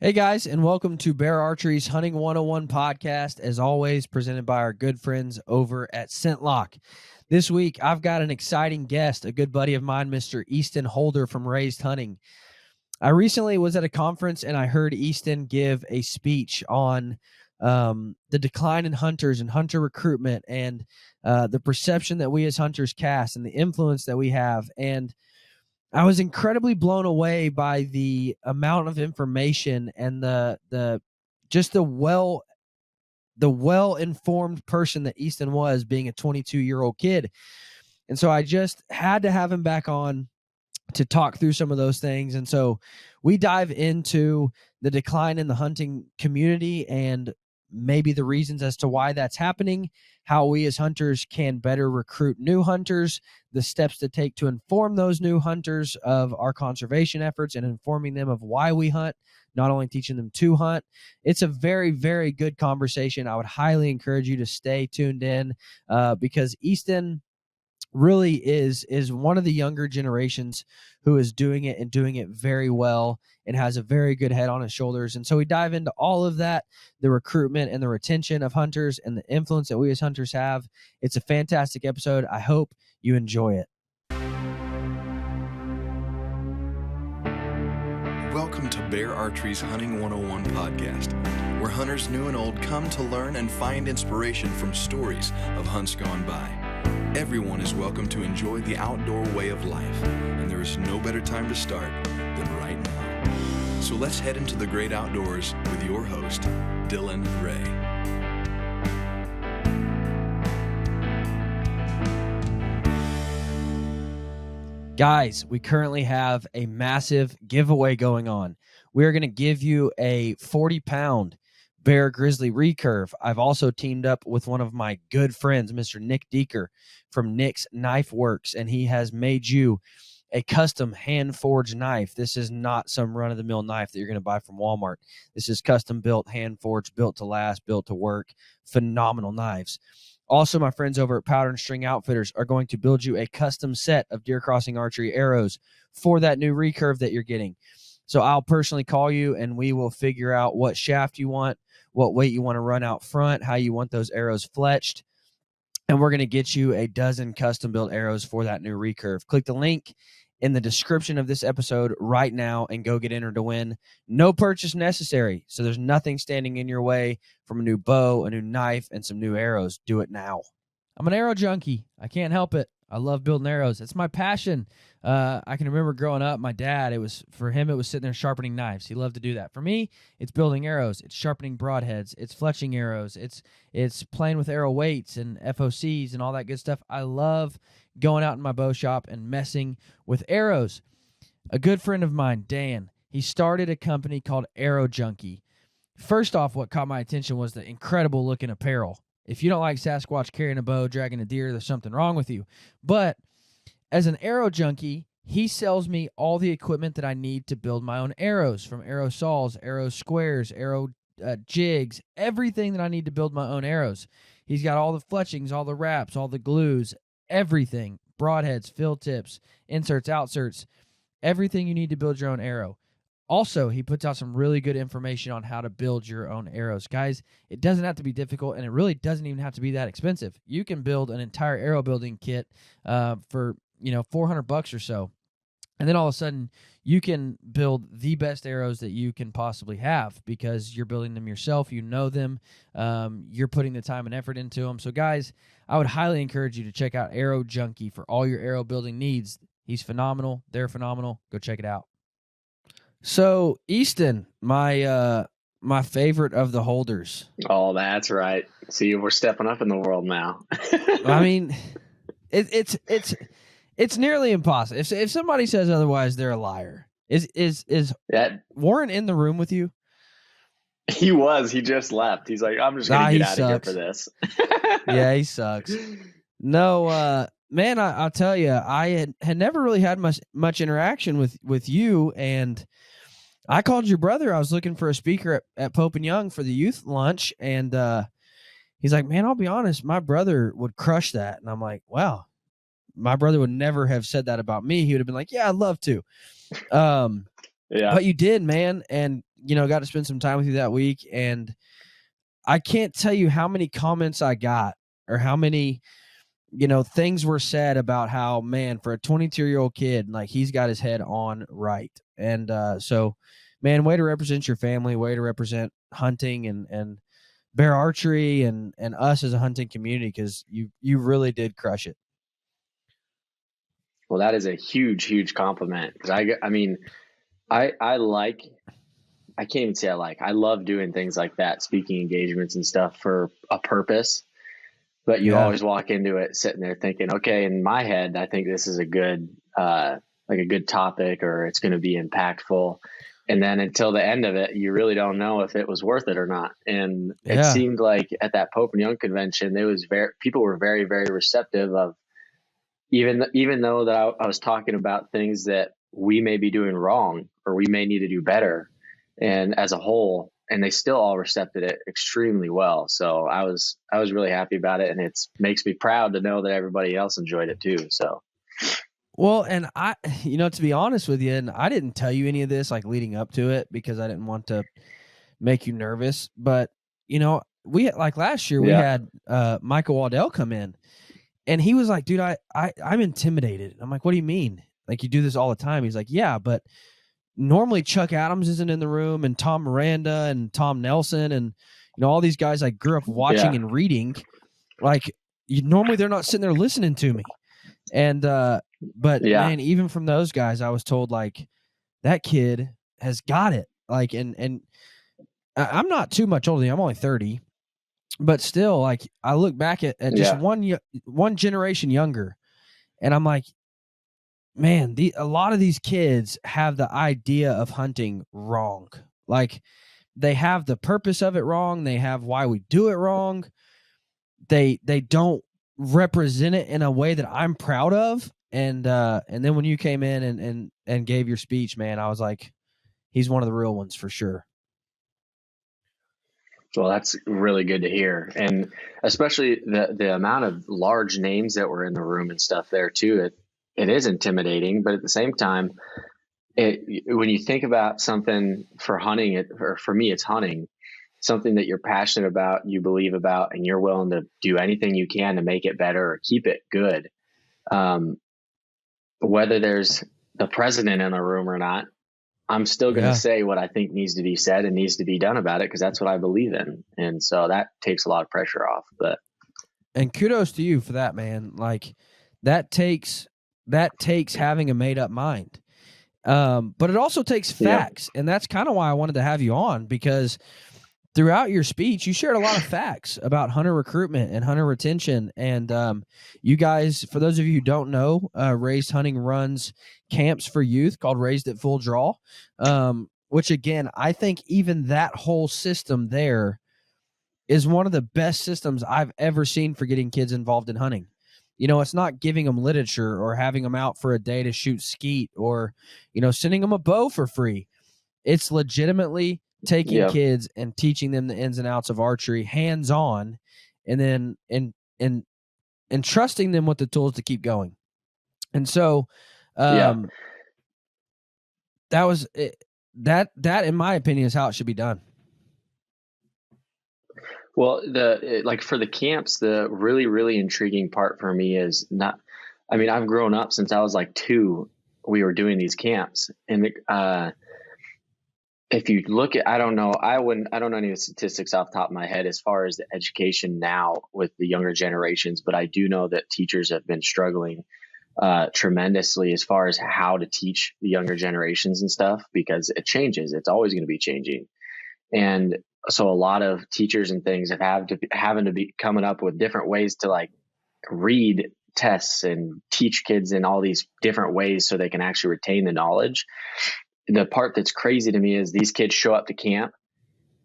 Hey guys, and welcome to Bear Archery's Hunting 101 podcast, as always presented by our good friends over at ScentLock. This week, I've got an exciting guest, a good buddy of mine, Mr. Easton Holder from Raised Hunting. I recently was at a conference and I heard Easton give a speech on the decline in hunters and hunter recruitment and the perception that we as hunters cast and the influence that we have. And I was incredibly blown away by the amount of information and the well-informed person that Easton was, being a 22-year-old kid. And so I just had to have him back on to talk through some of those things. And so we dive into the decline in the hunting community and maybe the reasons as to why that's happening, how we as hunters can better recruit new hunters, the steps to take to inform those new hunters of our conservation efforts and informing them of why we hunt, not only teaching them to hunt. It's a very, very good conversation. I would highly encourage you to stay tuned in because Easton really is one of the younger generations who is doing it and doing it very well and has a very good head on his shoulders. And so we dive into all of that, the recruitment and the retention of hunters and the influence that we as hunters have. It's a fantastic episode. I hope you enjoy it. Welcome to Bear Archery's Hunting 101 podcast, where hunters new and old come to learn and find inspiration from stories of hunts gone by. Everyone is welcome to enjoy the outdoor way of life, and there is no better time to start than right now. So let's head into the great outdoors with your host, Dylan Ray. Guys, we currently have a massive giveaway going on. We're going to give you a 40-pound Bear Grizzly recurve. I've also teamed up with one of my good friends, Mr. Nick Deeker from Nick's Knife Works, and he has made you a custom hand-forged knife. This is not some run-of-the-mill knife that you're going to buy from Walmart. This is custom-built, hand-forged, built to last, built to work. Phenomenal knives. Also, my friends over at Powder and String Outfitters are going to build you a custom set of deer crossing archery arrows for that new recurve that you're getting. So I'll personally call you, and we will figure out what shaft you want, what weight you want to run out front, how you want those arrows fletched, and we're going to get you a dozen custom-built arrows for that new recurve. Click the link in the description of this episode right now and go get entered to win. No purchase necessary, so there's nothing standing in your way from a new bow, a new knife, and some new arrows. Do it now. I'm an arrow junkie. I can't help it. I love building arrows. It's my passion. I can remember growing up, my dad, it was sitting there sharpening knives. He loved to do that. For me, it's building arrows. It's sharpening broadheads. It's fletching arrows. It's playing with arrow weights and FOCs and all that good stuff. I love going out in my bow shop and messing with arrows. A good friend of mine, Dan, he started a company called Arrow Junkie. First off, what caught my attention was the incredible looking apparel. If you don't like Sasquatch carrying a bow, dragging a deer, there's something wrong with you. But as an arrow junkie, he sells me all the equipment that I need to build my own arrows, from arrow saws, arrow squares, arrow jigs, everything that I need to build my own arrows. He's got all the fletchings, all the wraps, all the glues, everything, broadheads, fill tips, inserts, outserts, everything you need to build your own arrow. Also, he puts out some really good information on how to build your own arrows. Guys, it doesn't have to be difficult, and it really doesn't even have to be that expensive. You can build an entire arrow building kit for $400 or so. And then all of a sudden, you can build the best arrows that you can possibly have because you're building them yourself. You know them. You're putting the time and effort into them. So, guys, I would highly encourage you to check out Arrow Junkie for all your arrow building needs. He's phenomenal. They're phenomenal. Go check it out. So, Easton, my favorite of the holders. Oh, that's right. See, we're stepping up in the world now. I mean, it's nearly impossible. If somebody says otherwise, they're a liar. Is Warren in the room with you? He was. He just left. He's like, I'm just gonna get out of here for this. Yeah, he sucks. No, man, I'll tell you, I had never really had much interaction with you, and I called your brother. I was looking for a speaker at Pope and Young for the youth lunch, and he's like, man, I'll be honest, my brother would crush that. And I'm like, wow, my brother would never have said that about me. He would have been like, yeah, I'd love to. Yeah. But you did, man, and got to spend some time with you that week, and I can't tell you how many comments I got or how many, things were said about how, man, for a 22-year-old kid, like, he's got his head on right. And so, man, way to represent your family, way to represent hunting and bear archery and us as a hunting community, because you really did crush it. Well, that is a huge, huge compliment. Because I can't even say I love doing things like that, speaking engagements and stuff for a purpose. But you always walk into it sitting there thinking, okay, in my head, I think this is a good, a good topic, or it's going to be impactful. And then until the end of it, you really don't know if it was worth it or not. And it seemed like at that Pope and Young convention, people were very, very receptive of, even though that I was talking about things that we may be doing wrong or we may need to do better, and as a whole, and they still all accepted it extremely well. So I was really happy about it, and it makes me proud to know that everybody else enjoyed it too. So, well, and I, to be honest with you, and I didn't tell you any of this like leading up to it because I didn't want to make you nervous, but we like last year we had Michael Waddell come in, and he was like, dude, I'm intimidated. I'm like, what do you mean? Like, you do this all the time? He's like, yeah, but normally Chuck Adams isn't in the room, and Tom Miranda and Tom Nelson and all these guys I grew up watching and reading. Like, normally they're not sitting there listening to me. And but man, even from those guys, I was told like that kid has got it. Like, and I'm not too much older than you. I'm only 30, but still, like, I look back at just one generation younger, and I'm like, man, a lot of these kids have the idea of hunting wrong. Like, they have the purpose of it wrong. They have why we do it wrong. They don't represent it in a way that I'm proud of. And then when you came in and gave your speech, man, I was like, he's one of the real ones for sure. Well, that's really good to hear. And especially the amount of large names that were in the room and stuff there too. It is intimidating, but at the same time, when you think about something for hunting, or for me, it's hunting, something that you're passionate about, you believe about, and you're willing to do anything you can to make it better or keep it good. Whether there's the president in the room or not, I'm still going to say what I think needs to be said and needs to be done about it, because that's what I believe in. And so that takes a lot of pressure off. And kudos to you for that, man. Like, that takes having a made up mind. But it also takes facts. And that's kind of why I wanted to have you on, because throughout your speech, you shared a lot of facts about hunter recruitment and hunter retention. And you guys, for those of you who don't know, Raised Hunting runs camps for youth called Raised at Full Draw, which, again, I think even that whole system there is one of the best systems I've ever seen for getting kids involved in hunting. It's not giving them literature or having them out for a day to shoot skeet or, sending them a bow for free. It's legitimately taking kids and teaching them the ins and outs of archery hands-on, and then and trusting them with the tools to keep going. And so that was that in my opinion is how it should be done. Well, for the camps, the really, really intriguing part for me is I've grown up since I was like 2, we were doing these camps. And if you look at, I don't know any of the statistics off the top of my head as far as the education now with the younger generations, but I do know that teachers have been struggling tremendously as far as how to teach the younger generations and stuff, because it changes. It's always going to be changing. And so a lot of teachers and things having to be coming up with different ways to like read tests and teach kids in all these different ways so they can actually retain the knowledge. The part that's crazy to me is these kids show up to camp,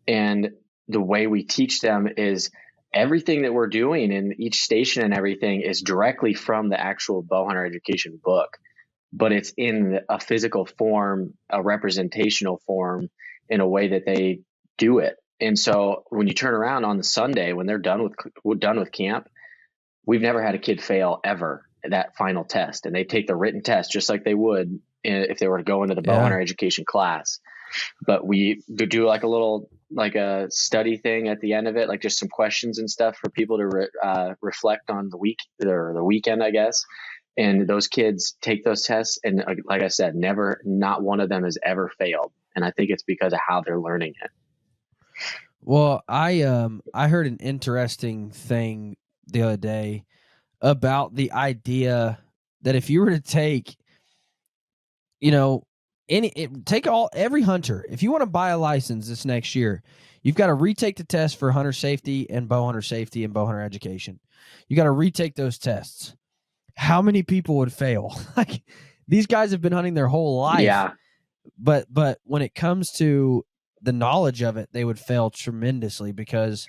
and the way we teach them is everything that we're doing in each station and everything is directly from the actual bow hunter education book, but it's in a physical form, a representational form, in a way that they do it. And so when you turn around on the Sunday, when they're done with camp, we've never had a kid fail ever that final test. And they take the written test just like they would if they were to go into the bow hunter education class. but we do like a little, like a study thing at the end of it, like just some questions and stuff for people to reflect on the week or the weekend, I guess. And those kids take those tests, and like I said, not one of them has ever failed. And I think it's because of how they're learning it. Well, I heard an interesting thing the other day about the idea that if you were to take, every hunter, if you want to buy a license this next year, you've got to retake the test for hunter safety and bow hunter education. You got to retake those tests. How many people would fail? Like, these guys have been hunting their whole life. Yeah. But when it comes to the knowledge of it, they would fail tremendously because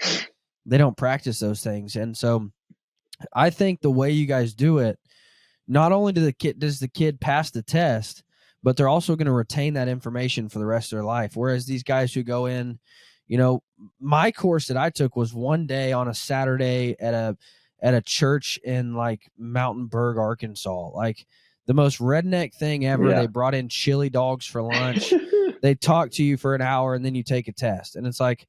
they don't practice those things. And so I think the way you guys do it, not only does the kid pass the test, but they're also going to retain that information for the rest of their life. Whereas these guys who go in, my course that I took was one day on a Saturday at a church in like Mountainburg, Arkansas, like the most redneck thing ever. Yeah. They brought in chili dogs for lunch. They talk to you for an hour and then you take a test. And it's like,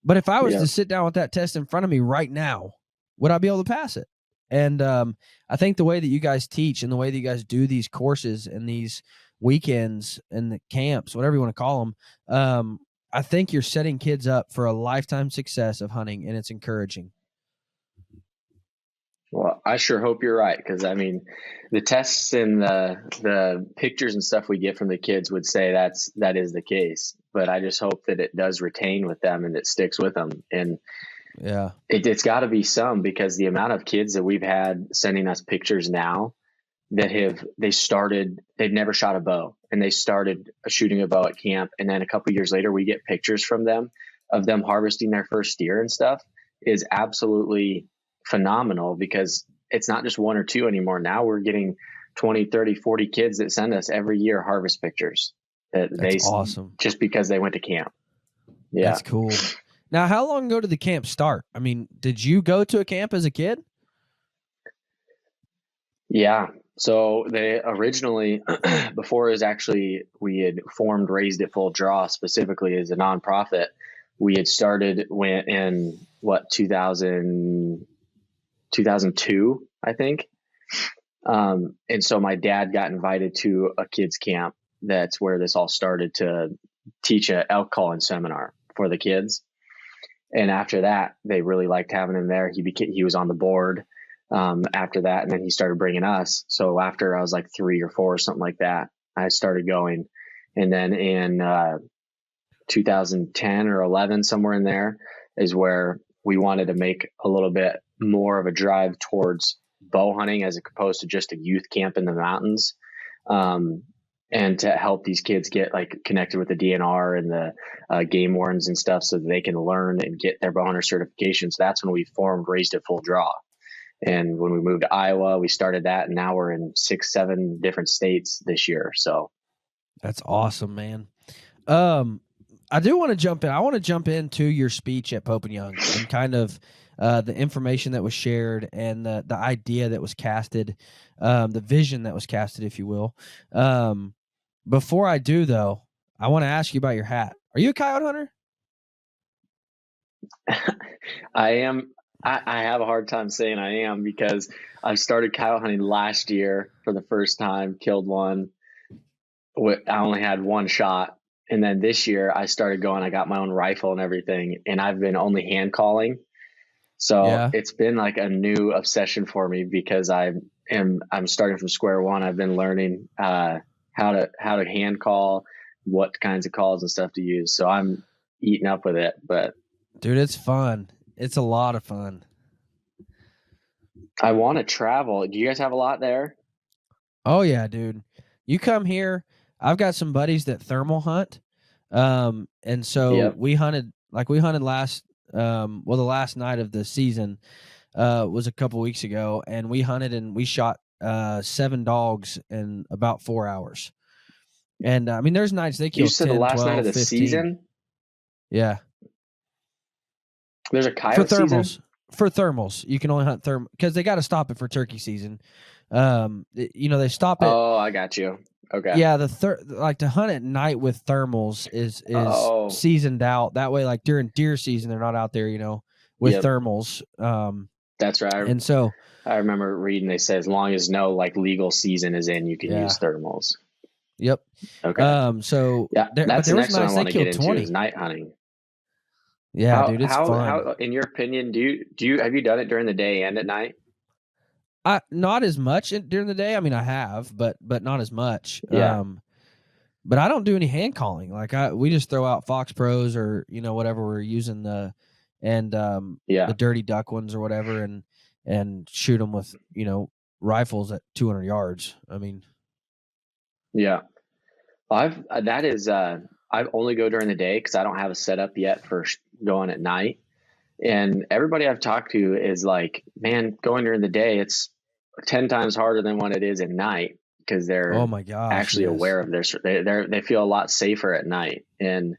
but if I was to sit down with that test in front of me right now, would I be able to pass it? And I think the way that you guys teach and the way that you guys do these courses and these weekends and the camps, whatever you want to call them, I think you're setting kids up for a lifetime success of hunting, and it's encouraging. Well, I sure hope you're right, because I mean, the tests and the pictures and stuff we get from the kids would say that is the case. But I just hope that it does retain with them and it sticks with them. And yeah, it's got to be some, because the amount of kids that we've had sending us pictures now that they've never shot a bow, and they started shooting a bow at camp, and then a couple of years later we get pictures from them of them harvesting their first deer and stuff, is absolutely phenomenal, because it's not just one or two anymore. Now we're getting 20, 30, 40 kids that send us every year harvest pictures that's awesome, just because they went to camp. Yeah, that's cool. Now, how long ago did the camp start? I mean, did you go to a camp as a kid? Yeah. So they originally, before it was actually, we had formed Raised at Full Draw specifically as a nonprofit. We had started in 2002, I think. And so my dad got invited to a kids camp. That's where this all started, to teach a elk calling seminar for the kids. And after that, they really liked having him there. He was on the board after that, and then he started bringing us. So after I was like 3 or 4 or something like that, I started going. And then in 2010 or 11, somewhere in there, is where we wanted to make a little bit more of a drive towards bow hunting as opposed to just a youth camp in the mountains. And to help these kids get like connected with the DNR and the game wardens and stuff, so that they can learn and get their bow hunter certifications. That's when we formed Raised at Full Draw. And when we moved to Iowa, we started that, and now we're in 6, 7 different states this year. So that's awesome, man. I do want to jump in. I want to jump into your speech at Pope and Young and kind of the information that was shared and the idea that was casted, the vision that was casted, if you will. Before I do, though, I want to ask you about your hat. Are you a coyote hunter? I am. I have a hard time saying I am, because I started coyote hunting last year for the first time, killed one. I only had one shot. And then this year I started going, I got my own rifle and everything, and I've been only hand calling. So It's been like a new obsession for me, because I'm starting from square one. I've been learning how to hand call, what kinds of calls and stuff to use. So I'm eating up with it. But dude, it's fun. It's a lot of fun. I want to travel. Do you guys have a lot there? Oh yeah, dude. You come here. I've got some buddies that thermal hunt. And so we hunted last, the last night of the season, was a couple weeks ago, and we hunted and we shot, 7 dogs in about 4 hours. And I mean, there's nights they kill 10, the last 12, night of the 15. season? Yeah. There's a coyote season? For thermals, you can only hunt because they got to stop it for turkey season. They stop it. Oh, I got you. Okay. Yeah, like to hunt at night with thermals is seasoned out. That way, like during deer season, they're not out there, with Yep. thermals. That's right. And so I remember reading they say as long as no like legal season is in, you can use thermals. Yep. Okay. So Yeah, but that's there the was next one I nights they want to get killed into 20. is night hunting. Yeah, dude, it's fun. How in your opinion do you have you done it during the day and at night? Not as much during the day. I mean, I have, but not as much. Yeah. But I don't do any hand calling. Like we just throw out Fox Pros or whatever we're using the dirty duck ones or whatever, and shoot them with rifles at 200 yards. I mean, yeah. I've only go during the day because I don't have a setup yet for going at night. And everybody I've talked to is like, man, going during the day, it's 10 times harder than what it is at night because they're oh my gosh, actually aware of they feel a lot safer at night. And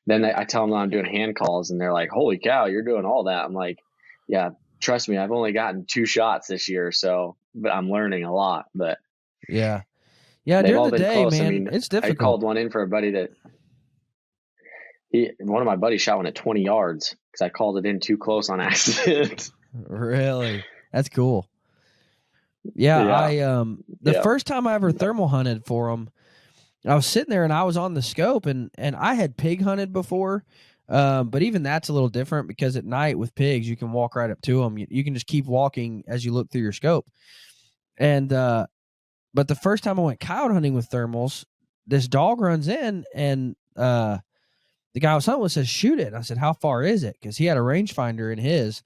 then I tell them I'm doing hand calls and they're like, holy cow, you're doing all that. I'm like, yeah, trust me, I've only gotten 2 shots this year. So, but I'm learning a lot, but yeah, they've during all the been day, close. man, I mean, it's I difficult. called one in for a buddy that one of my buddies shot one at 20 yards because I called it in too close on accident. Really? That's cool. Yeah, I the first time I ever thermal hunted for them, I was sitting there and I was on the scope and I had pig hunted before, but even that's a little different because at night with pigs you can walk right up to them. You can just keep walking as you look through your scope. And but the first time I went coyote hunting with thermals, this dog runs in and the guy I was hunting with says, shoot it. And I said, how far is it? Because he had a rangefinder in his.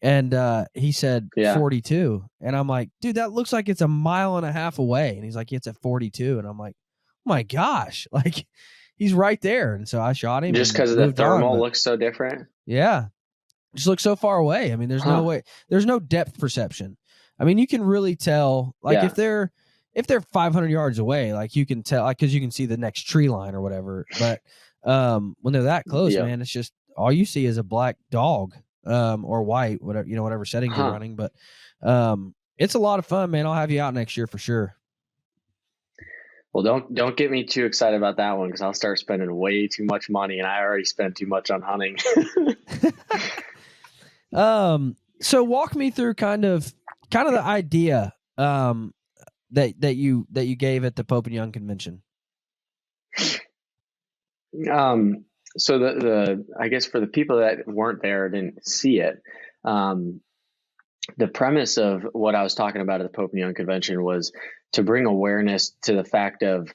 And he said 42. And I'm like, dude, that looks like it's a mile and a half away. And he's like, it's at 42. And I'm like, oh my gosh, like he's right there. And so I shot him. Just because the thermal looks so different. Yeah. Just looks so far away. I mean, there's no way, there's no depth perception. I mean, you can really tell, like if they're 500 yards away, like you can tell, like, cause you can see the next tree line or whatever. But when they're that close, man, it's just all you see is a black dog. Or white, whatever, whatever settings you're running. But it's a lot of fun, man. I'll have you out next year for sure. Well, don't get me too excited about that one because I'll start spending way too much money, and I already spent too much on hunting. So walk me through kind of the idea that you gave at the Pope and Young convention. So the I guess for the people that weren't there, didn't see it, the premise of what I was talking about at the Pope and Young convention was to bring awareness to the fact of,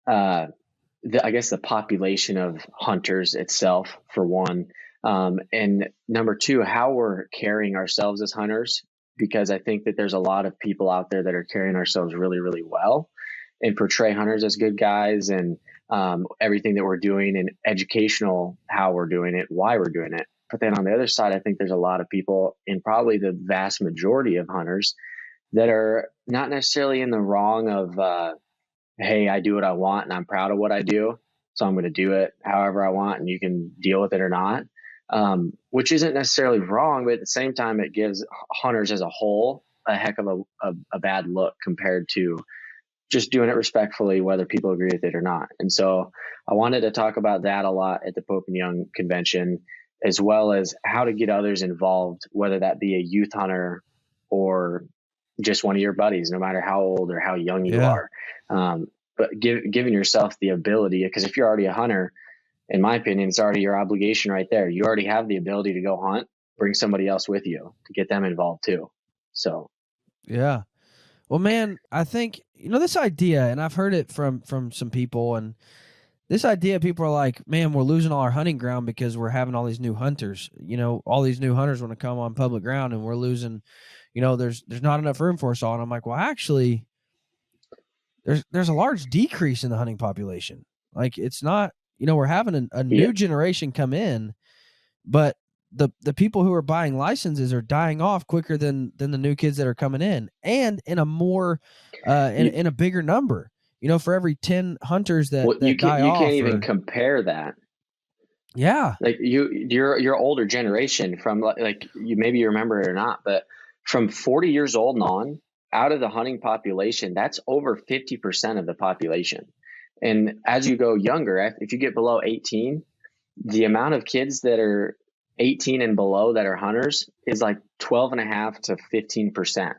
I guess the population of hunters itself, for one, and number two, how we're carrying ourselves as hunters, because I think that there's a lot of people out there that are carrying ourselves really, really well and portray hunters as good guys and everything that we're doing and educational, how we're doing it, why we're doing it. But then on the other side, I think there's a lot of people, and probably the vast majority of hunters, that are not necessarily in the wrong of, hey, I do what I want and I'm proud of what I do, so I'm going to do it however I want and you can deal with it or not, which isn't necessarily wrong, but at the same time, it gives hunters as a whole a heck of a bad look compared to just doing it respectfully, whether people agree with it or not. And so I wanted to talk about that a lot at the Pope and Young convention, as well as how to get others involved, whether that be a youth hunter or just one of your buddies, no matter how old or how young you are. But giving yourself the ability, because if you're already a hunter, in my opinion, it's already your obligation right there. You already have the ability to go hunt, bring somebody else with you to get them involved too. So, yeah. Well, man, I think, this idea, and I've heard it from some people, and this idea, people are like, man, we're losing all our hunting ground because we're having all these new hunters. All these new hunters want to come on public ground and we're losing, there's not enough room for us all. And I'm like, well, actually, there's a large decrease in the hunting population. Like it's not, we're having a new generation come in, but the people who are buying licenses are dying off quicker than the new kids that are coming in, and in a more in a bigger number. For every 10 hunters that die off, you can't even compare that. Yeah, like your older generation from like you maybe you remember it or not, but from 40 years old and on, out of the hunting population, that's over 50% of the population. And as you go younger, if you get below 18, the amount of kids that are 18 and below that are hunters is like 12.5 to 15%.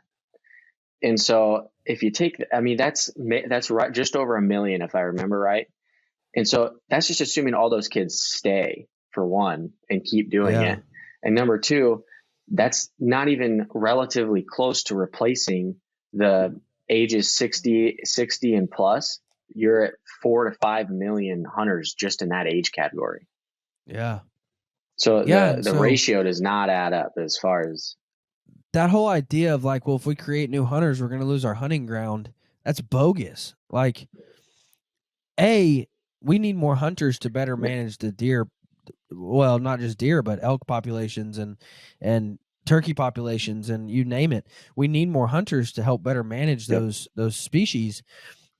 And so if you take, I mean, that's right, just over 1 million, if I remember right. And so that's just assuming all those kids stay, for one, and keep doing Yeah. it. And number two, that's not even relatively close to replacing the ages 60 and plus. You're at 4 to 5 million hunters just in that age category. Yeah. So Yeah. And the so ratio does not add up as far as that whole idea of like, well, if we create new hunters, we're going to lose our hunting ground. That's bogus. Like, we need more hunters to better manage the deer. Well, not just deer, but elk populations and turkey populations, and you name it. We need more hunters to help better manage those species.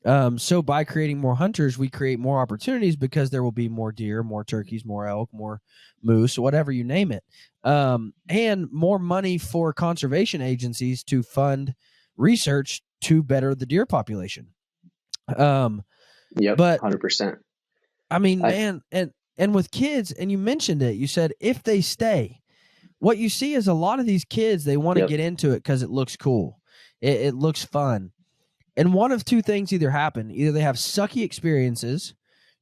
So by creating more hunters, we create more opportunities because there will be more deer, more turkeys, more elk, more moose, whatever you name it, and more money for conservation agencies to fund research to better the deer population. Yep, But 100%. I mean, man, and with kids, and you mentioned it, you said if they stay, what you see is a lot of these kids, they want to get into it because it looks cool. It looks fun. And one of two things either happen. Either they have sucky experiences,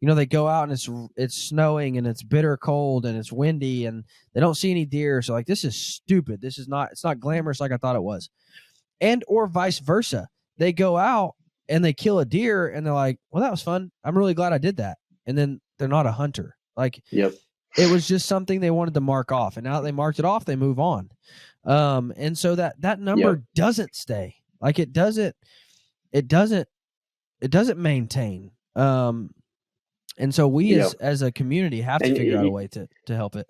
they go out and it's snowing and it's bitter cold and it's windy and they don't see any deer. So like, this is stupid. It's not glamorous like I thought it was. And or vice versa. They go out and they kill a deer and they're like, well, that was fun. I'm really glad I did that. And then they're not a hunter. Like, it was just something they wanted to mark off. And now that they marked it off, they move on. And so that number doesn't stay. Like, it doesn't maintain. And so we as a community have to figure out a way to help it.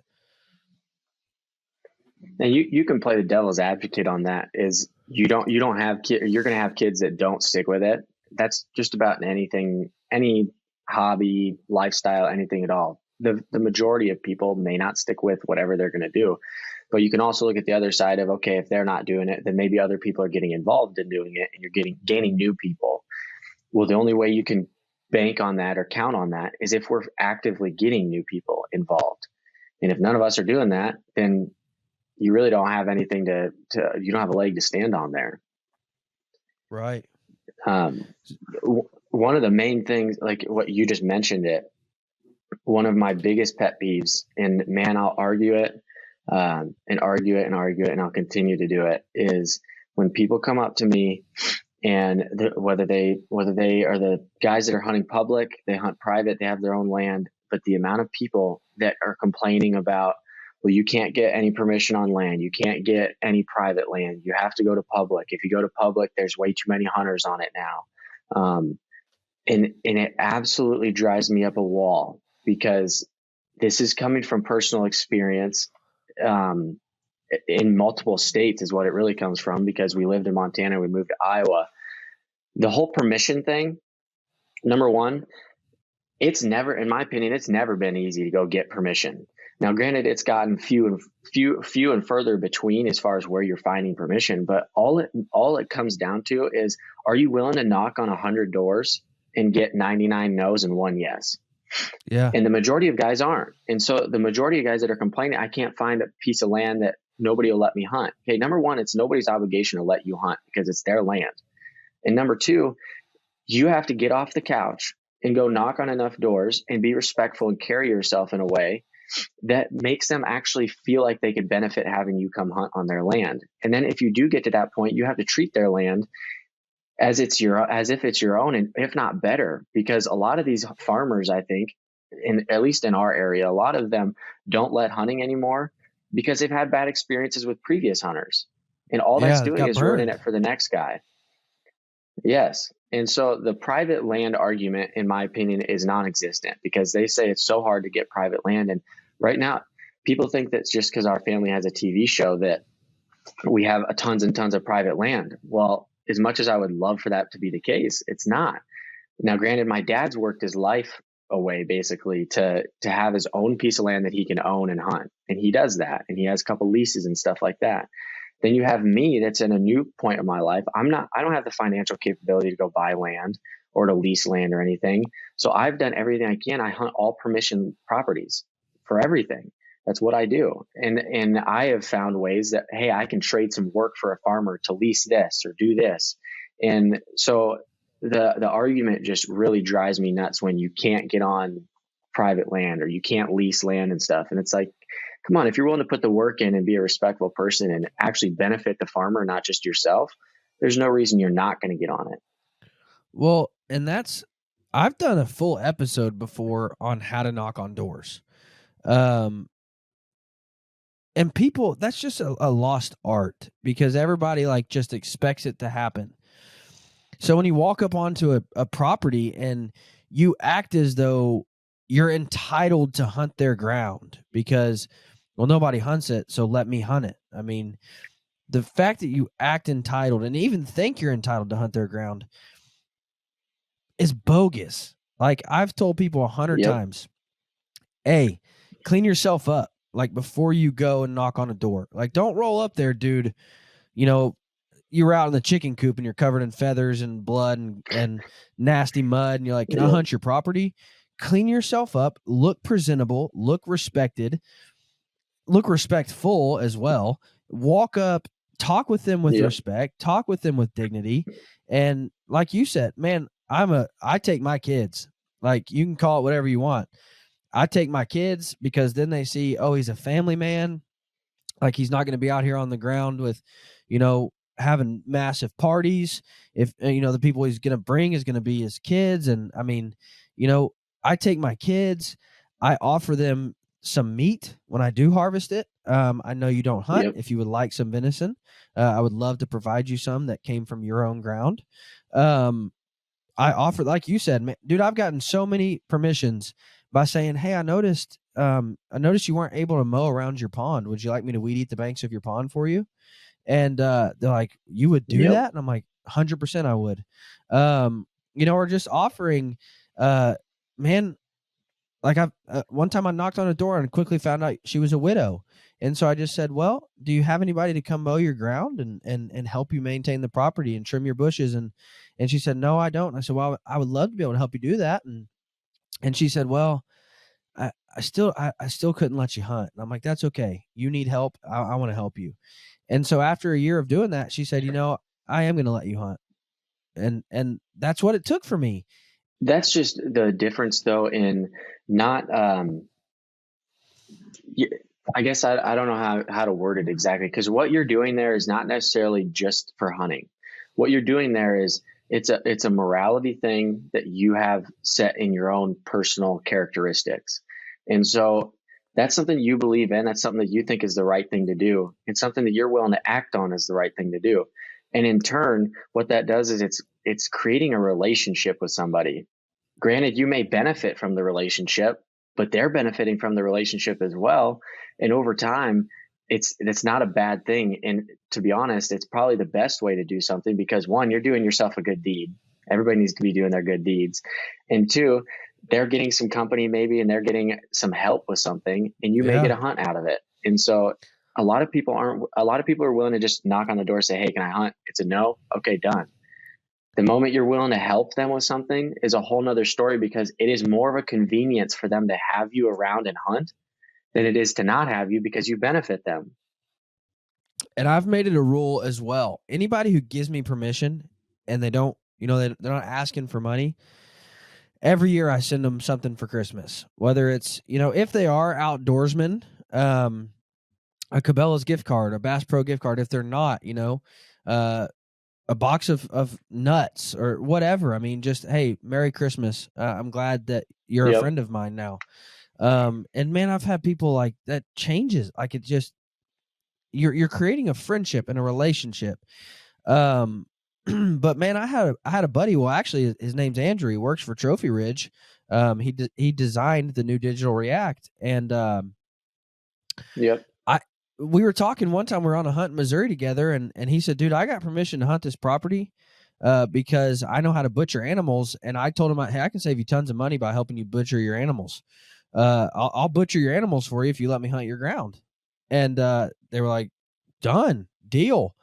And you can play the devil's advocate on that. Is you don't have you're going to have kids that don't stick with it. That's just about anything, any hobby, lifestyle, anything at all. The majority of people may not stick with whatever they're going to do. But you can also look at the other side of, okay, if they're not doing it, then maybe other people are getting involved in doing it and you're gaining new people. Well, the only way you can bank on that or count on that is if we're actively getting new people involved. And if none of us are doing that, then you really don't have anything you don't have a leg to stand on there. Right. One of the main things, like what you just mentioned one of my biggest pet peeves, and man, I'll argue it and argue it and argue it, and I'll continue to do it, is when people come up to me and whether they are the guys that are hunting public, they hunt private, they have their own land, but the amount of people that are complaining about, well, you can't get any permission on land, you can't get any private land, you have to go to public. If you go to public, there's way too many hunters on it now. And it absolutely drives me up a wall, because this is coming from personal experience in multiple states is what it really comes from, because we lived in Montana, we moved to Iowa. The whole permission thing, number one, it's never, in my opinion, it's never been easy to go get permission. Now, granted, it's gotten few and further between as far as where you're finding permission, but all it comes down to is, are you willing to knock on 100 doors and get 99 no's and 1 yes? Yeah. And the majority of guys aren't. And so the majority of guys that are complaining, I can't find a piece of land that nobody will let me hunt. Okay, number one, it's nobody's obligation to let you hunt because it's their land. And number two, you have to get off the couch and go knock on enough doors and be respectful and carry yourself in a way that makes them actually feel like they could benefit having you come hunt on their land. And then if you do get to that point, you have to treat their land as if it's your own, and if not better, because a lot of these farmers, I think, at least in our area, a lot of them don't let hunting anymore because they've had bad experiences with previous hunters, and all that's doing is ruining it for the next guy. Yes. And so the private land argument, in my opinion, is non-existent, because they say it's so hard to get private land. And right now, people think that just because our family has a TV show that we have tons and tons of private land. Well, as much as I would love for that to be the case, it's not. Now, granted, my dad's worked his life away basically to have his own piece of land that he can own and hunt. And he does that. And he has a couple leases and stuff like that. Then you have me that's in a new point of my life. I don't have the financial capability to go buy land or to lease land or anything. So I've done everything I can. I hunt all permission properties for everything. That's what I do. And I have found ways that, hey, I can trade some work for a farmer to lease this or do this. And so the argument just really drives me nuts when you can't get on private land or you can't lease land and stuff. And it's like, come on, if you're willing to put the work in and be a respectful person and actually benefit the farmer, not just yourself, there's no reason you're not going to get on it. Well, and I've done a full episode before on how to knock on doors. And people, that's just a lost art because everybody like just expects it to happen. So when you walk up onto a property and you act as though you're entitled to hunt their ground because, well, nobody hunts it, so let me hunt it. I mean, the fact that you act entitled and even think you're entitled to hunt their ground is bogus. Like I've told people 100 times, hey, clean yourself up. Like before you go and knock on a door, like don't roll up there, dude. You know, you were out in the chicken coop and you're covered in feathers and blood and nasty mud. And you're like, can I hunt your property? Clean yourself up, look presentable, look respected, look respectful as well. Walk up, talk with them with respect, talk with them with dignity. And like you said, man, I take my kids, like you can call it whatever you want. I take my kids because then they see, oh, he's a family man. Like he's not going to be out here on the ground with, you know, having massive parties. If, you know, the people he's going to bring is going to be his kids. And I mean, you know, I take my kids, I offer them some meat when I do harvest it. I know you don't hunt. If you would like some venison, I would love to provide you some that came from your own ground. I offer, like you said, man, dude, I've gotten so many permissions by saying, hey, I noticed you weren't able to mow around your pond. Would you like me to weed eat the banks of your pond for you? And they're like, you would do that? And I'm like, 100% I would. You know, or just offering, man, like I've one time I knocked on a door and quickly found out she was a widow. And so I just said, well, do you have anybody to come mow your ground and help you maintain the property and trim your bushes? And she said, no, I don't. And I said, well, I would love to be able to help you do that. And she said, well, I still couldn't let you hunt. And I'm like, that's okay. You need help. I want to help you. And so after a year of doing that, she said, you know, I am going to let you hunt. And that's what it took for me. That's just the difference though in not, I guess I don't know how to word it exactly, because what you're doing there is not necessarily just for hunting. What you're doing there is it's a morality thing that you have set in your own personal characteristics. And so that's something you believe in. That's something that you think is the right thing to do. It's something that you're willing to act on as the right thing to do. And in turn, what that does is it's creating a relationship with somebody. Granted, you may benefit from the relationship, but they're benefiting from the relationship as well. And over time, it's not a bad thing. And to be honest, it's probably the best way to do something because one, you're doing yourself a good deed. Everybody needs to be doing their good deeds. And two, they're getting some company maybe, and they're getting some help with something, and you may get a hunt out of it. And so a lot of people are willing to just knock on the door and say, hey, can I hunt? It's a no. Okay, done. The moment you're willing to help them with something is a whole nother story, because it is more of a convenience for them to have you around and hunt than it is to not have you, because you benefit them. And I've made it a rule as well. Anybody who gives me permission and they don't, you know, they're not asking for money, every year I send them something for Christmas, whether it's, you know, if they are outdoorsmen, a Cabela's gift card, a Bass Pro gift card. If they're not, you know, a box of nuts or whatever. I mean, just, hey, Merry Christmas. I'm glad that you're a friend of mine now. And man, I've had people like that changes. Like it just, you're creating a friendship and a relationship. But man, I had a buddy. Well, actually his name's Andrew. He works for Trophy Ridge. He designed the new Digital React, and we were talking one time. We were on a hunt in Missouri together, and he said, dude, I got permission to hunt this property because I know how to butcher animals. And I told him, hey, I can save you tons of money by helping you butcher your animals. I'll butcher your animals for you if you let me hunt your ground. And they were like, done. deal.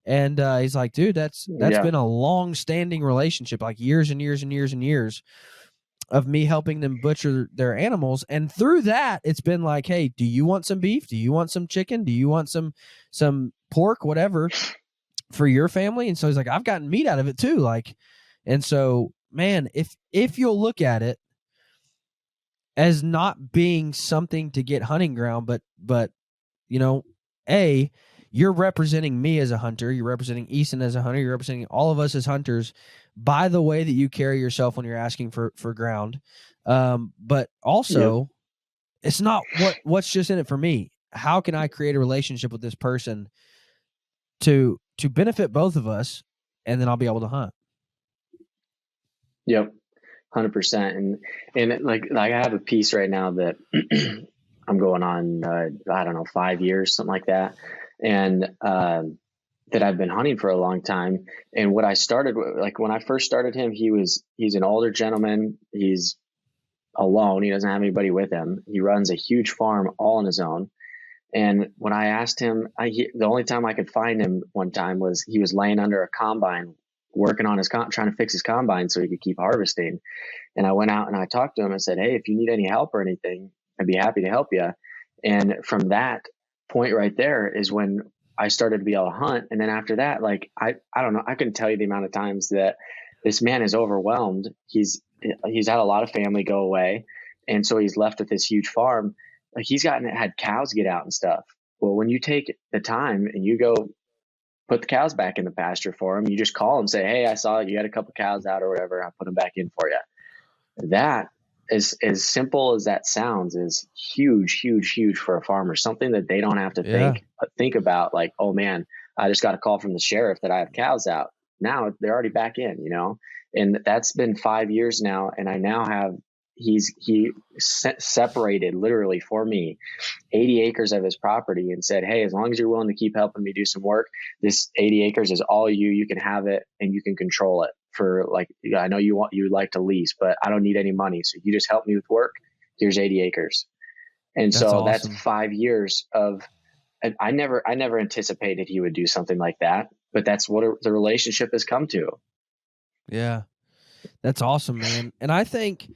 And he's like, dude, that's Yeah. been a long standing relationship, like years and years and years and years of me helping them butcher their animals. And through that, it's been like, hey, do you want some beef? Do you want some chicken? Do you want some pork, whatever, for your family? And so he's like, I've gotten meat out of it too. Like, and so, man, if you'll look at it as not being something to get hunting ground, but you're representing me as a hunter, you're representing Easton as a hunter, you're representing all of us as hunters by the way that you carry yourself when you're asking for ground. But also, it's not what's just in it for me. How can I create a relationship with this person to benefit both of us, and then I'll be able to hunt? Yep. 100%. And like I have a piece right now that I'm going on, I don't know, 5 years, something like that. And, that I've been hunting for a long time. And what I started with, like when I first started him, he's an older gentleman. He's alone. He doesn't have anybody with him. He runs a huge farm all on his own. And when I asked him, the only time I could find him one time was he was laying under a combine, working on his trying to fix his combine so he could keep harvesting. And I went out and I talked to him and said, hey, if you need any help or anything, I'd be happy to help you. And from that point right there is when I started to be able to hunt. And then after that, like, I don't know, I couldn't tell you the amount of times that this man is overwhelmed. He's had a lot of family go away. And so he's left with this huge farm. Like he's had cows get out and stuff. Well, when you take the time and you go put the cows back in the pasture for him, you just call him, say, hey, I saw you had a couple cows out or whatever. I put them back in for you. That is, as simple as that sounds, is huge, huge, huge for a farmer. Something that they don't have to think about, like, oh man, I just got a call from the sheriff that I have cows out. Now they're already back in, and that's been 5 years now. And I now have, he separated literally for me 80 acres of his property and said, hey, as long as you're willing to keep helping me do some work, this 80 acres is all you can have it and you can control it for, like, I know you like to lease, but I don't need any money. So you just help me with work. Here's 80 acres. And that's awesome. That's 5 years of, I never anticipated he would do something like that, but that's what the relationship has come to. Yeah. That's awesome, man. And I think,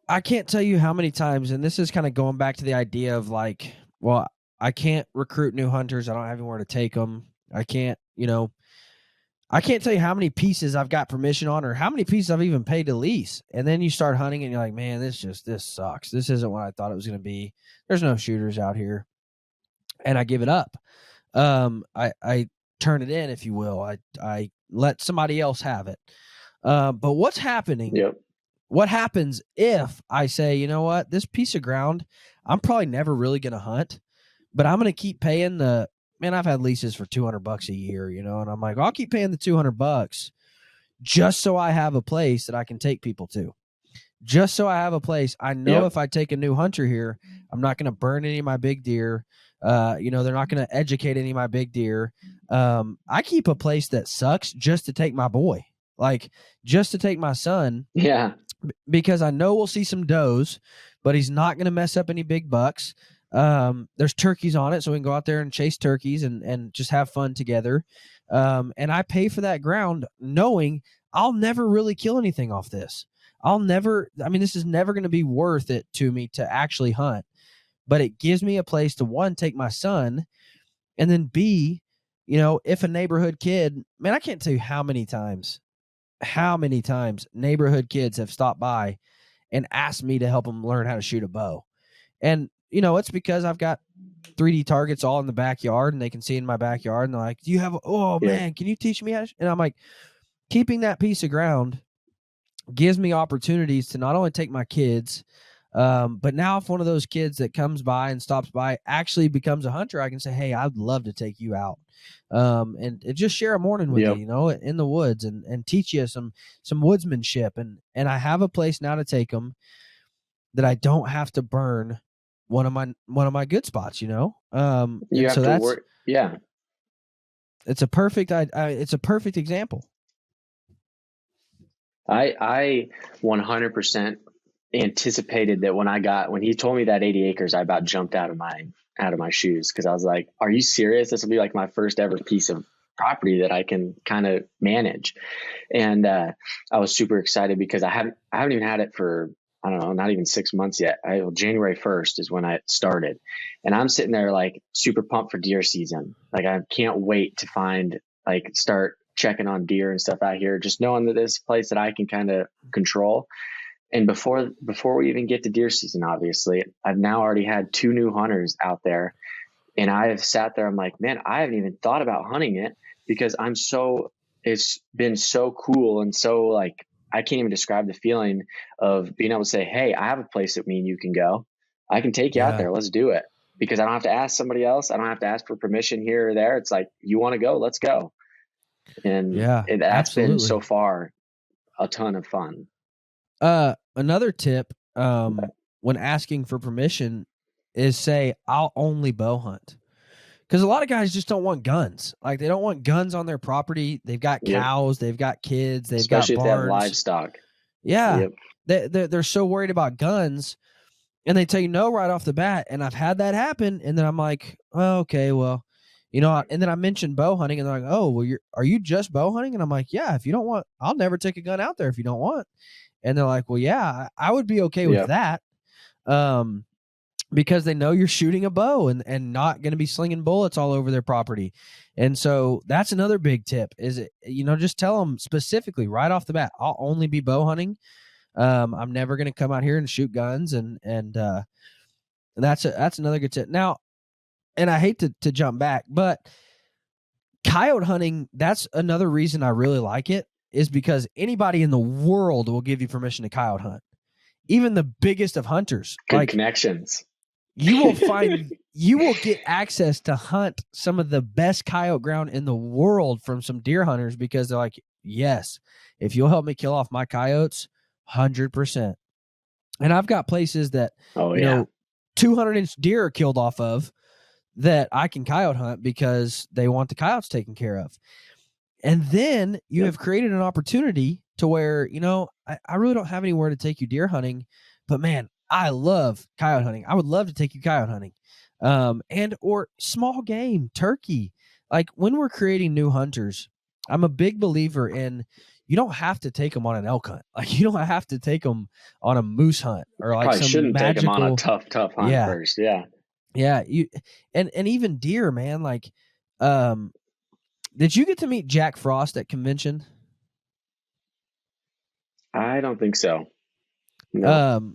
I can't tell you how many times, and this is kind of going back to the idea of like, well, I can't recruit new hunters. I don't have anywhere to take them. I can't tell you how many pieces I've got permission on or how many pieces I've even paid to lease. And then you start hunting and you're like, man, this sucks. This isn't what I thought it was going to be. There's no shooters out here. And I give it up. I turn it in, if you will. I let somebody else have it. But what's happening? Yep. What happens if I say, you know what, this piece of ground, I'm probably never really going to hunt, but I'm going to keep paying I've had leases for $200 a year, and I'm like, I'll keep paying the $200 just so I have a place that I can take people to. Just so I have a place. I know if I take a new hunter here, I'm not going to burn any of my big deer. They're not going to educate any of my big deer. I keep a place that sucks just to take my boy, like just to take my son. Yeah. Because I know we'll see some does, but he's not going to mess up any big bucks. There's turkeys on it, so we can go out there and chase turkeys and just have fun together. And I pay for that ground knowing I'll never really kill anything off this. This is never going to be worth it to me to actually hunt, but it gives me a place to, one, take my son, and then B, if a neighborhood kid, man, I can't tell you how many times neighborhood kids have stopped by and asked me to help them learn how to shoot a bow. And, it's because I've got 3D targets all in the backyard and they can see in my backyard and they're like, man, can you teach me how to And I'm like, keeping that piece of ground gives me opportunities to not only take my kids, but now if one of those kids that comes by and stops by actually becomes a hunter, I can say, hey, I'd love to take you out. And just share a morning with you, in the woods and teach you some woodsmanship. And I have a place now to take them that I don't have to burn one of my good spots, you have to work. Yeah. It's a perfect example. I 100% anticipated that when he told me that 80 acres, I about jumped out of my shoes. Cause I was like, are you serious? This will be like my first ever piece of property that I can kind of manage. And, I was super excited because I haven't even had it for, I don't know, not even 6 months yet. January 1st is when I started, and I'm sitting there like super pumped for deer season. Like I can't wait to start checking on deer and stuff out here, just knowing that this place that I can kind of control. And before we even get to deer season, obviously, I've now already had 2 new hunters out there, and I've sat there. I'm like, man, I haven't even thought about hunting it because it's been so cool. And so like, I can't even describe the feeling of being able to say, hey, I have a place that me and you can go. I can take you out there. Let's do it. Because I don't have to ask somebody else. I don't have to ask for permission here or there. It's like, you want to go, let's go. And that's absolutely been so far a ton of fun. Another tip, when asking for permission is say, I'll only bow hunt. Because a lot of guys just don't want guns. Like they don't want guns on their property. They've got cows, they've got kids, they've especially got barns. If they have livestock. Yeah. Yep. They're so worried about guns, and they tell you no right off the bat. And I've had that happen. And then I'm like, oh, okay, well, and then I mentioned bow hunting, and they're like, oh, well, are you just bow hunting? And I'm like, yeah, if you don't want, I'll never take a gun out there if you don't want. And they're like, well, yeah, I would be okay with that. Because they know you're shooting a bow and not going to be slinging bullets all over their property. And so that's another big tip is, just tell them specifically right off the bat, I'll only be bow hunting. I'm never going to come out here and shoot guns. And that's another good tip. Now, and I hate to jump back, but coyote hunting, that's another reason I really like it, is because anybody in the world will give you permission to coyote hunt. Even the biggest of hunters. Good connections. You will get access to hunt some of the best coyote ground in the world from some deer hunters, because they're like, yes, if you'll help me kill off my coyotes, 100%. And I've got places that, 200-inch deer are killed off of that I can coyote hunt because they want the coyotes taken care of. And then you have created an opportunity to where, I really don't have anywhere to take you deer hunting, but man, I love coyote hunting. I would love to take you coyote hunting, or small game, turkey. Like when we're creating new hunters, I'm a big believer in, you don't have to take them on an elk hunt. Like you don't have to take them on a moose hunt or like probably some magical. Take them on a tough hunt first. Yeah. Yeah. And even deer, man. Like, did you get to meet Jack Frost at convention? I don't think so. No.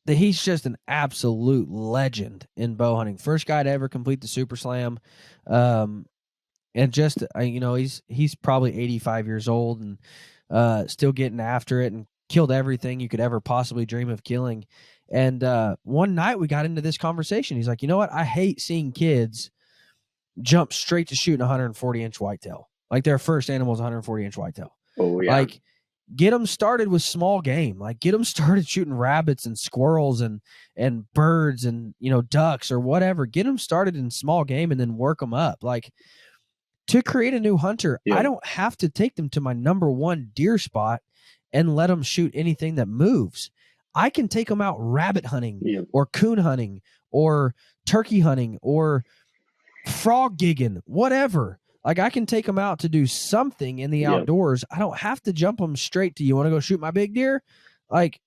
He's just an absolute legend in bow hunting. First guy to ever complete the Super Slam. And just, he's probably 85 years old and still getting after it, and killed everything you could ever possibly dream of killing. And one night we got into this conversation. He's like, you know what? I hate seeing kids jump straight to shooting a 140-inch whitetail. Like their first animal is a 140-inch whitetail. Oh, yeah. Like, get them started with small game. Like get them started shooting rabbits and squirrels and birds and, ducks or whatever. Get them started in small game and then work them up. Like to create a new hunter, I don't have to take them to my number one deer spot and let them shoot anything that moves. I can take them out rabbit hunting or coon hunting or turkey hunting or frog gigging, whatever. Like I can take them out to do something in the outdoors. I don't have to jump them straight to, you want to go shoot my big deer? Like,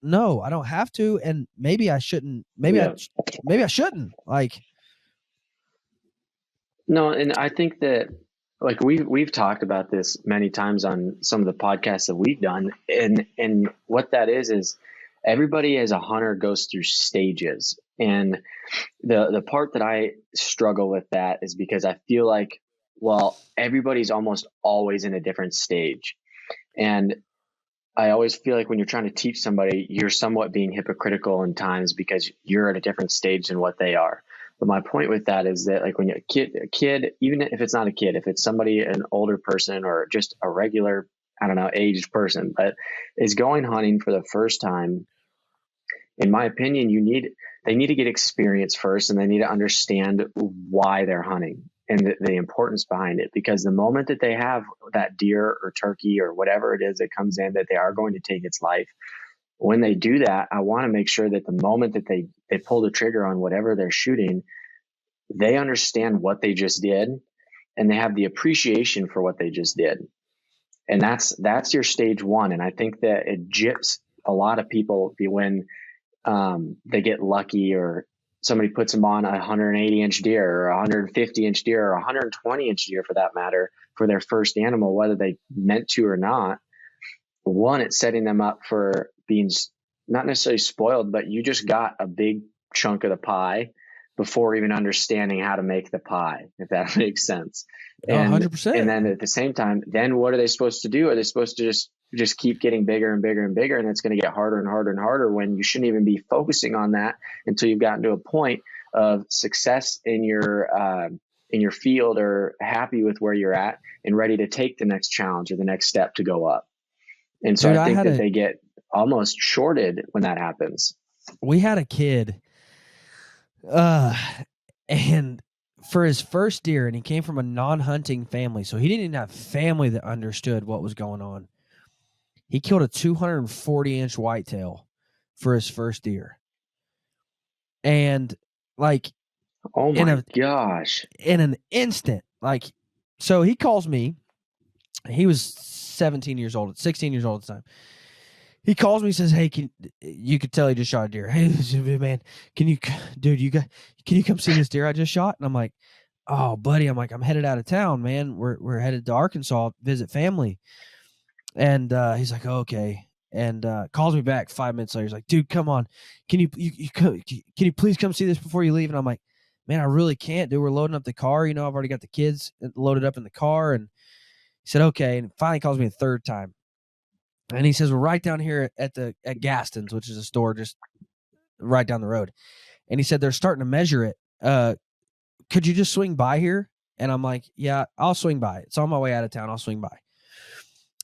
no, I don't have to. And maybe I shouldn't. Maybe I shouldn't. Like, no. And I think that like we've talked about this many times on some of the podcasts that we've done. And what that is everybody as a hunter goes through stages. And the part that I struggle with that is because I feel like, well, everybody's almost always in a different stage. And I always feel like when you're trying to teach somebody, you're somewhat being hypocritical in times because you're at a different stage than what they are. But my point with that is that like when you're a kid, even if it's not a kid, if it's somebody, an older person or just a regular, I don't know, aged person, but is going hunting for the first time, in my opinion, they need to get experience first, and they need to understand why they're hunting and the importance behind it. Because the moment that they have that deer or turkey or whatever it is that comes in that they are going to take its life, when they do that, I want to make sure that the moment that they pull the trigger on whatever they're shooting, they understand what they just did and they have the appreciation for what they just did. And that's your stage one. And I think that it gyps a lot of people when they get lucky or somebody puts them on a 180-inch deer or a 150-inch deer or a 120-inch deer for that matter for their first animal, whether they meant to or not. One, it's setting them up for being not necessarily spoiled, but you just got a big chunk of the pie before even understanding how to make the pie, if that makes sense. And 100%. And then at the same time, then what are they supposed to do? Are they supposed to just keep getting bigger and bigger and bigger? And it's going to get harder and harder and harder when you shouldn't even be focusing on that until you've gotten to a point of success in your field or happy with where you're at and ready to take the next challenge or the next step to go up. And so Dude, I think that they get almost shorted when that happens. We had a kid, and for his first deer, and he came from a non-hunting family, so he didn't even have family that understood what was going on. He killed a 240-inch whitetail for his first deer. And, like, oh my gosh, in an instant, like, so he calls me. He was 16 years old at the time. He calls me and says, "Hey, you could tell he just shot a deer. Hey, man, can you come see this deer I just shot?" And I'm like, "Oh, buddy," I'm like, "I'm headed out of town, man. We're headed to Arkansas, visit family." And he's like, oh, "Okay." And calls me back 5 minutes later. He's like, "Dude, come on. Can you please come see this before you leave?" And I'm like, "Man, I really can't, dude. We're loading up the car. I've already got the kids loaded up in the car." And he said, "Okay." And finally calls me a third time. And he says, "We're right down here at Gaston's, which is a store just right down the road." And he said, "They're starting to measure it. Could you just swing by here?" And I'm like, "Yeah, I'll swing by. It's on my way out of town. I'll swing by."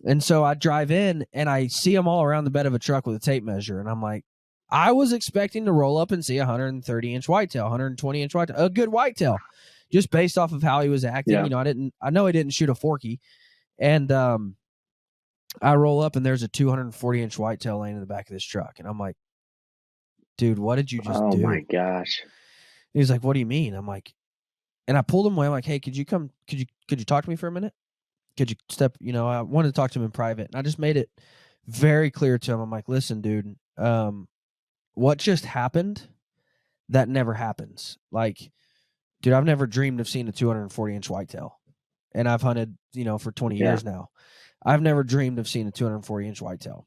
And so I drive in and I see them all around the bed of a truck with a tape measure. And I'm like, I was expecting to roll up and see a 130-inch whitetail, 120-inch whitetail, a good whitetail, just based off of how he was acting. Yeah. I know he didn't shoot a forky. And I roll up and there's a 240-inch whitetail laying in the back of this truck. And I'm like, "Dude, what did you just do?" Oh my gosh. And he's like, "What do you mean?" I'm like, and I pulled him away. I'm like, "Hey, could you talk to me for a minute? Could you step, I wanted to talk to him in private." And I just made it very clear to him. I'm like, "Listen, dude, what just happened, that never happens. Like, dude, I've never dreamed of seeing a 240-inch whitetail. And I've hunted, for 20 years now. I've never dreamed of seeing a 240-inch whitetail.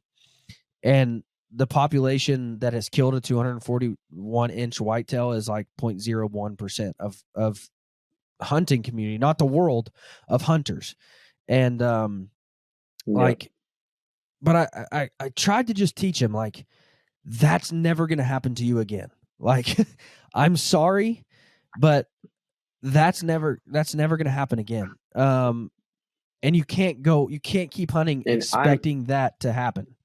And the population that has killed a 241-inch whitetail is like 0.01% of hunting community, not the world of hunters." And but I tried to just teach him, like, that's never going to happen to you again. Like, I'm sorry, but that's never going to happen again. And you can't keep hunting expecting that to happen.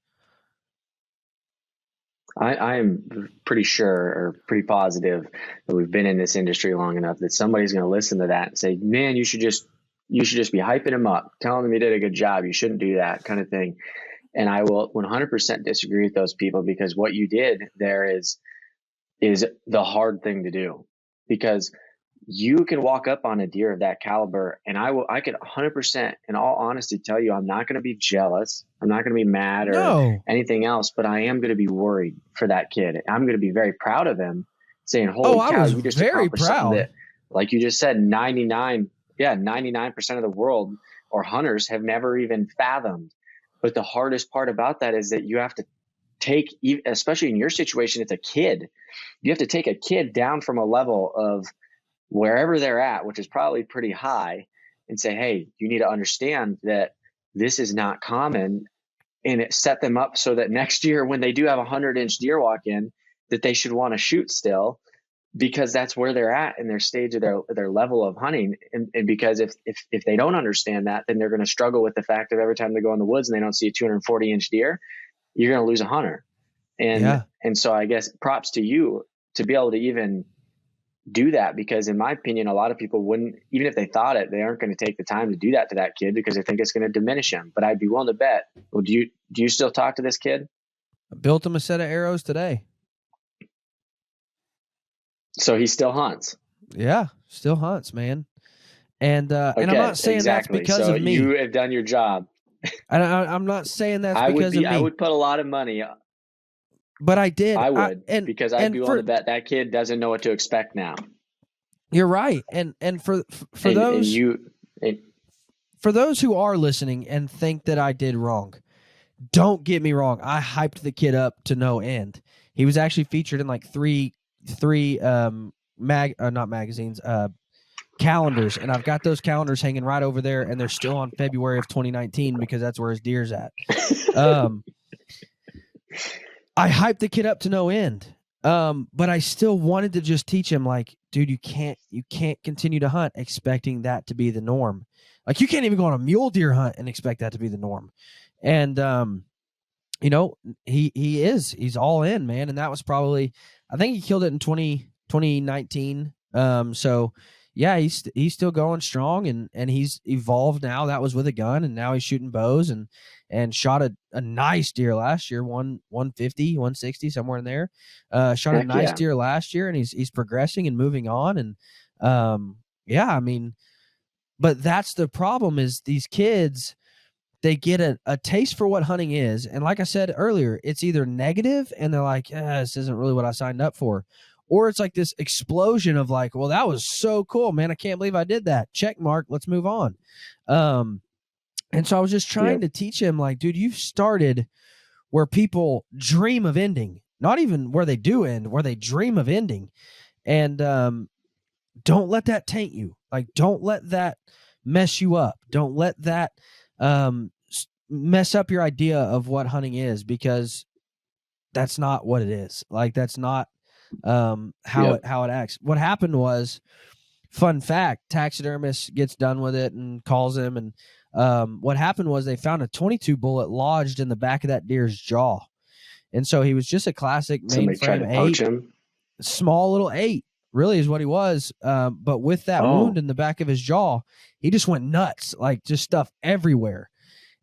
I am pretty sure or pretty positive that we've been in this industry long enough that somebody's going to listen to that and say, "Man, you should just be hyping him up, telling him he did a good job. You shouldn't do that," kind of thing. And I will 100% disagree with those people, because what you did there is the hard thing to do, because you can walk up on a deer of that caliber, and I could 100% in all honesty tell you, I'm not going to be jealous. I'm not going to be mad or anything else, but I am going to be worried for that kid. I'm going to be very proud of him, saying, "Holy cow, you just very accomplished proud." Something that, like you just said, 99% of the world or hunters have never even fathomed." But the hardest part about that is that you have to take, especially in your situation, it's a kid. You have to take a kid down from a level of wherever they're at, which is probably pretty high, and say, "Hey, you need to understand that this is not common," and it set them up so that next year when they do have a 100-inch deer walk in, that they should want to shoot still, because that's where they're at in their stage of their level of hunting. And because if they don't understand that, then they're going to struggle with the fact that every time they go in the woods and they don't see a 240-inch deer, you're going to lose a hunter. And so I guess props to you to be able to even do that, because in my opinion, a lot of people wouldn't, even if they thought it, they aren't going to take the time to do that to that kid because they think it's going to diminish him. But I'd be willing to bet. Well, do you still talk to this kid? I built him a set of arrows today. So he still hunts. Yeah, still hunts, man. And Okay, and I'm not saying exactly. that's because So of me. you have done your job. And I'm not saying that's because of me. I would put a lot of money. But I did. I would, and because I'd be willing to bet that kid doesn't know what to expect now. You're right. And for those for those who are listening and think that I did wrong, don't get me wrong. I hyped the kid up to no end. He was actually featured in like three not magazines, calendars, and I've got those calendars hanging right over there, and they're still on February of 2019 because that's where his deer's at. I hyped the kid up to no end. But I still wanted to just teach him, like, dude, you can't continue to hunt expecting that to be the norm. Like, you can't even go on a mule deer hunt and expect that to be the norm. And he's all in, man. And that was probably, I think he killed it in 2019. So yeah, he's still going strong, and he's evolved now. That was with a gun, and now he's shooting bows and shot a nice deer last year, 150, 160, somewhere in there. Shot a nice deer last year, and he's progressing and moving on. And I mean, but that's the problem, is these kids, they get a taste for what hunting is. And like I said earlier, it's either negative and they're like, this isn't really what I signed up for. Or it's like this explosion of like, well, that was so cool, man. I can't believe I did that. Check mark. Let's move on. And so I was just trying to teach him, like, dude, you've started where people dream of ending, not even where they do end, where they dream of ending. And don't let that taint you. Like, don't let that mess you up. Don't let that mess up your idea of what hunting is, because that's not what it is. Like, that's not how it acts. What happened was, fun fact, taxidermist gets done with it and calls him, and what happened was they found a 22 bullet lodged in the back of that deer's jaw. And so he was just a classic mainframe 8, small little 8, really is what he was. But with that wound in the back of his jaw, he just went nuts, like just stuff everywhere.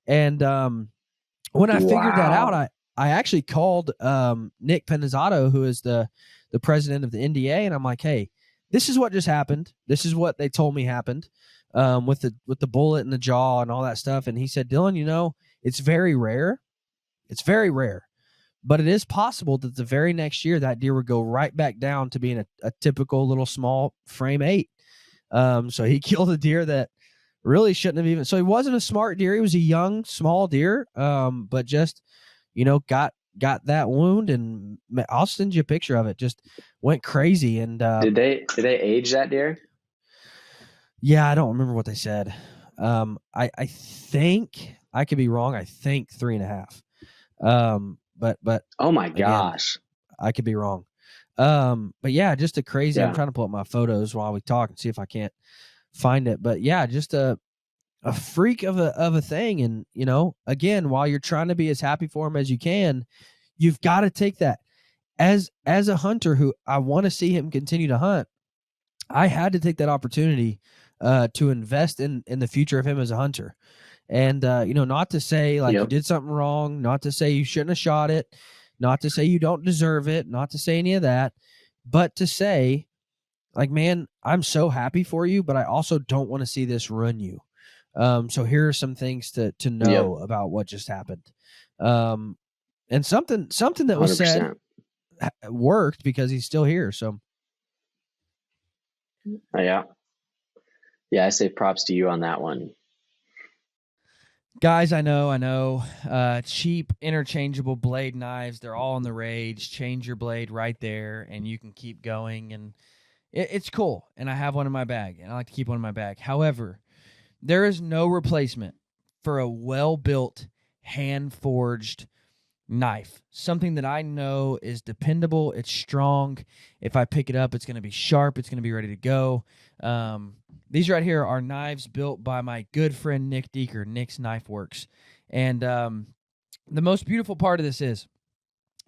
And when I figured that out, I actually called Nick Penizzato, who is the president of the NDA, and I'm like, hey, this is what just happened. This is what they told me happened with the bullet in the jaw and all that stuff. And he said, Dylan, it's very rare. It's very rare. But it is possible that the very next year that deer would go right back down to being a typical little small frame 8. So he killed a deer that really shouldn't have even. So he wasn't a smart deer. He was a young, small deer, but just, got that wound, and I'll send you a picture of it. Just went crazy. And did they age that deer? Yeah, I don't remember what they said. I think, I could be wrong. I think 3.5. But oh my gosh, again, I could be wrong. But yeah, just a crazy. I'm trying to pull up my photos while we talk and see if I can't find it. But yeah, just a freak of a thing. And again, while you're trying to be as happy for him as you can, you've got to take that as a hunter who I want to see him continue to hunt. I had to take that opportunity to invest in the future of him as a hunter. And, not to say like you did something wrong, not to say you shouldn't have shot it, not to say you don't deserve it, not to say any of that, but to say, like, man, I'm so happy for you, but I also don't want to see this ruin you. So here are some things to know about what just happened. And something that was 100%. Said worked, because he's still here. So. Yeah, I say props to you on that one. Guys, I know. Cheap, interchangeable blade knives, they're all in the rage. Change your blade right there, and you can keep going. And it's cool. And I have one in my bag, and I like to keep one in my bag. However, there is no replacement for a well-built, hand-forged knife. Something that I know is dependable. It's strong. If I pick it up, it's going to be sharp. It's going to be ready to go. These right here are knives built by my good friend Nick Deeker, Nick's Knife Works. And the most beautiful part of this is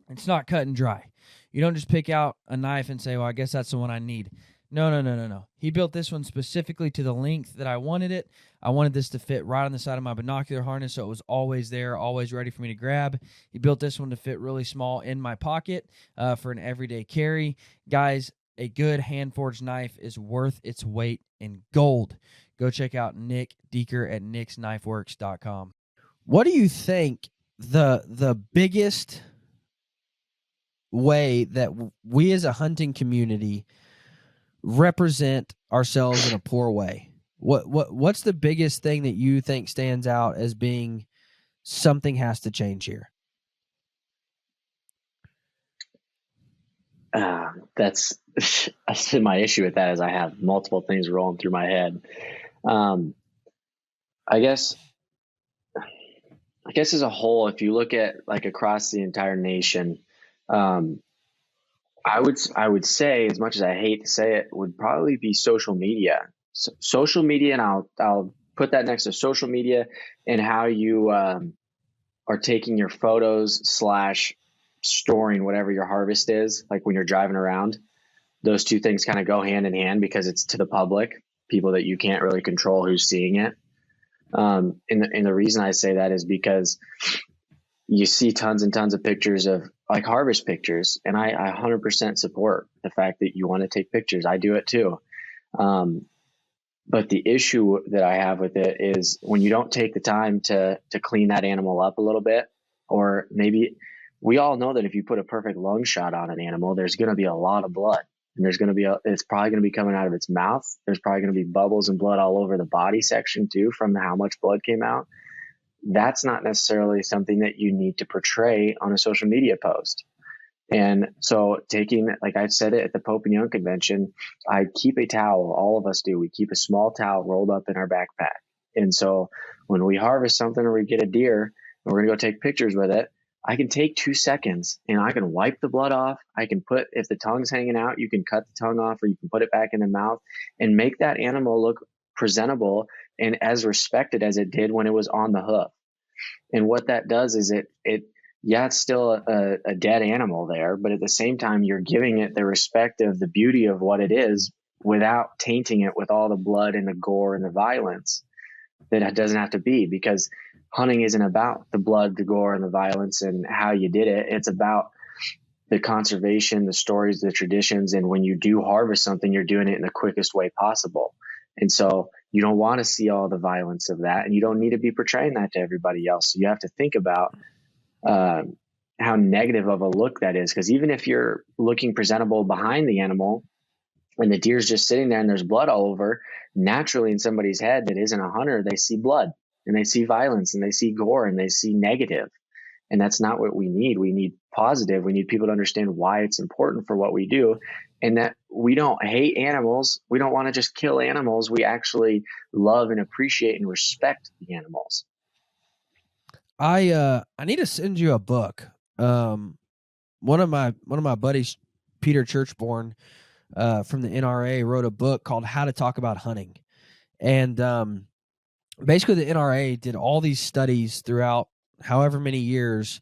it's not cut and dry. You don't just pick out a knife and say, well, I guess that's the one I need. No. He built this one specifically to the length that I wanted it. I wanted this to fit right on the side of my binocular harness, so it was always there, always ready for me to grab. He built this one to fit really small in my pocket for an everyday carry. Guys, a good hand-forged knife is worth its weight in gold. Go check out Nick Deeker at nicksknifeworks.com. What do you think the biggest way that we as a hunting community represent ourselves in a poor way? What's the biggest thing that you think stands out as being something has to change here? That's my issue with that is I have multiple things rolling through my head. I guess as a whole, if you look at like across the entire nation, I would say, as much as I hate to say it, would probably be social media. So, social media, and I'll put that next to social media and how you are taking your photos / storing whatever your harvest is, like when you're driving around. Those two things kind of go hand in hand because it's to the public, people that you can't really control who's seeing it. And the reason I say that is because you see tons and tons of pictures of like harvest pictures, and I 100% support the fact that you want to take pictures. I do it too. But the issue that I have with it is when you don't take the time to clean that animal up a little bit, or maybe we all know that if you put a perfect lung shot on an animal, there's going to be a lot of blood, and it's probably going to be coming out of its mouth. There's probably going to be bubbles and blood all over the body section too, from how much blood came out. That's not necessarily something that you need to portray on a social media post. And so like I've said it at the Pope and Young convention, I keep a towel. All of us do. We keep a small towel rolled up in our backpack. And so when we harvest something or we get a deer and we're going to go take pictures with it, I can take 2 seconds and I can wipe the blood off. I can if the tongue's hanging out, you can cut the tongue off or you can put it back in the mouth and make that animal look presentable and as respected as it did when it was on the hoof. And what that does is it's still a dead animal there, but at the same time, you're giving it the respect of the beauty of what it is without tainting it with all the blood and the gore and the violence that it doesn't have to be, because hunting isn't about the blood, the gore, and the violence and how you did it. It's about the conservation, the stories, the traditions. And when you do harvest something, you're doing it in the quickest way possible. And so you don't want to see all the violence of that, and you don't need to be portraying that to everybody else. So you have to think about how negative of a look that is, because even if you're looking presentable behind the animal and the deer's just sitting there and there's blood all over, naturally in somebody's head that isn't a hunter, they see blood and they see violence and they see gore and they see negative. And that's not what we need. We need positive. We need people to understand why it's important for what we do, and that we don't hate animals. We don't want to just kill animals. We actually love and appreciate and respect the animals. I need to send you a book. One of my buddies, Peter Churchborn, from the NRA, wrote a book called How to Talk About Hunting. And basically the NRA did all these studies throughout however many years,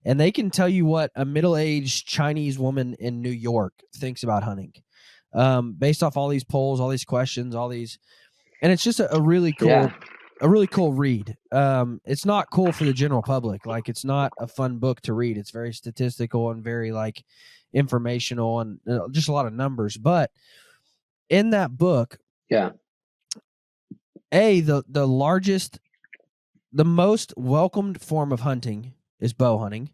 and they can tell you what a middle-aged Chinese woman in New York thinks about hunting, based off all these polls, all these questions, and it's just a really cool, a really cool read. It's not cool for the general public. Like, it's not a fun book to read. It's very statistical and very like informational and just a lot of numbers. But in that book, the most welcomed form of hunting is bow hunting,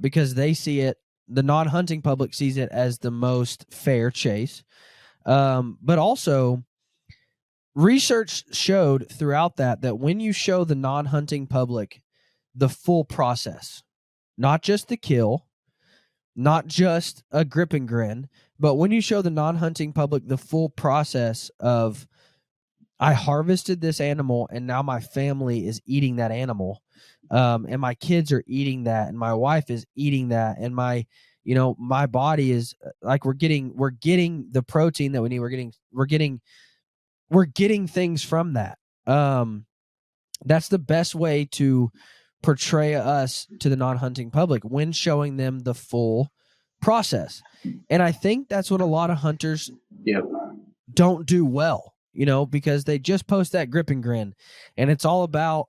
because they see it, the non-hunting public sees it as the most fair chase. But also, research showed throughout that when you show the non-hunting public the full process, not just the kill, not just a grip and grin, but when you show the non-hunting public the full process of, I harvested this animal and now my family is eating that animal, and my kids are eating that, and my wife is eating that, and my body is like, we're getting the protein that we need. We're getting things from that. That's the best way to portray us to the non-hunting public, when showing them the full process. And I think that's what a lot of hunters Yep. don't do well, because they just post that grip and grin, and it's all about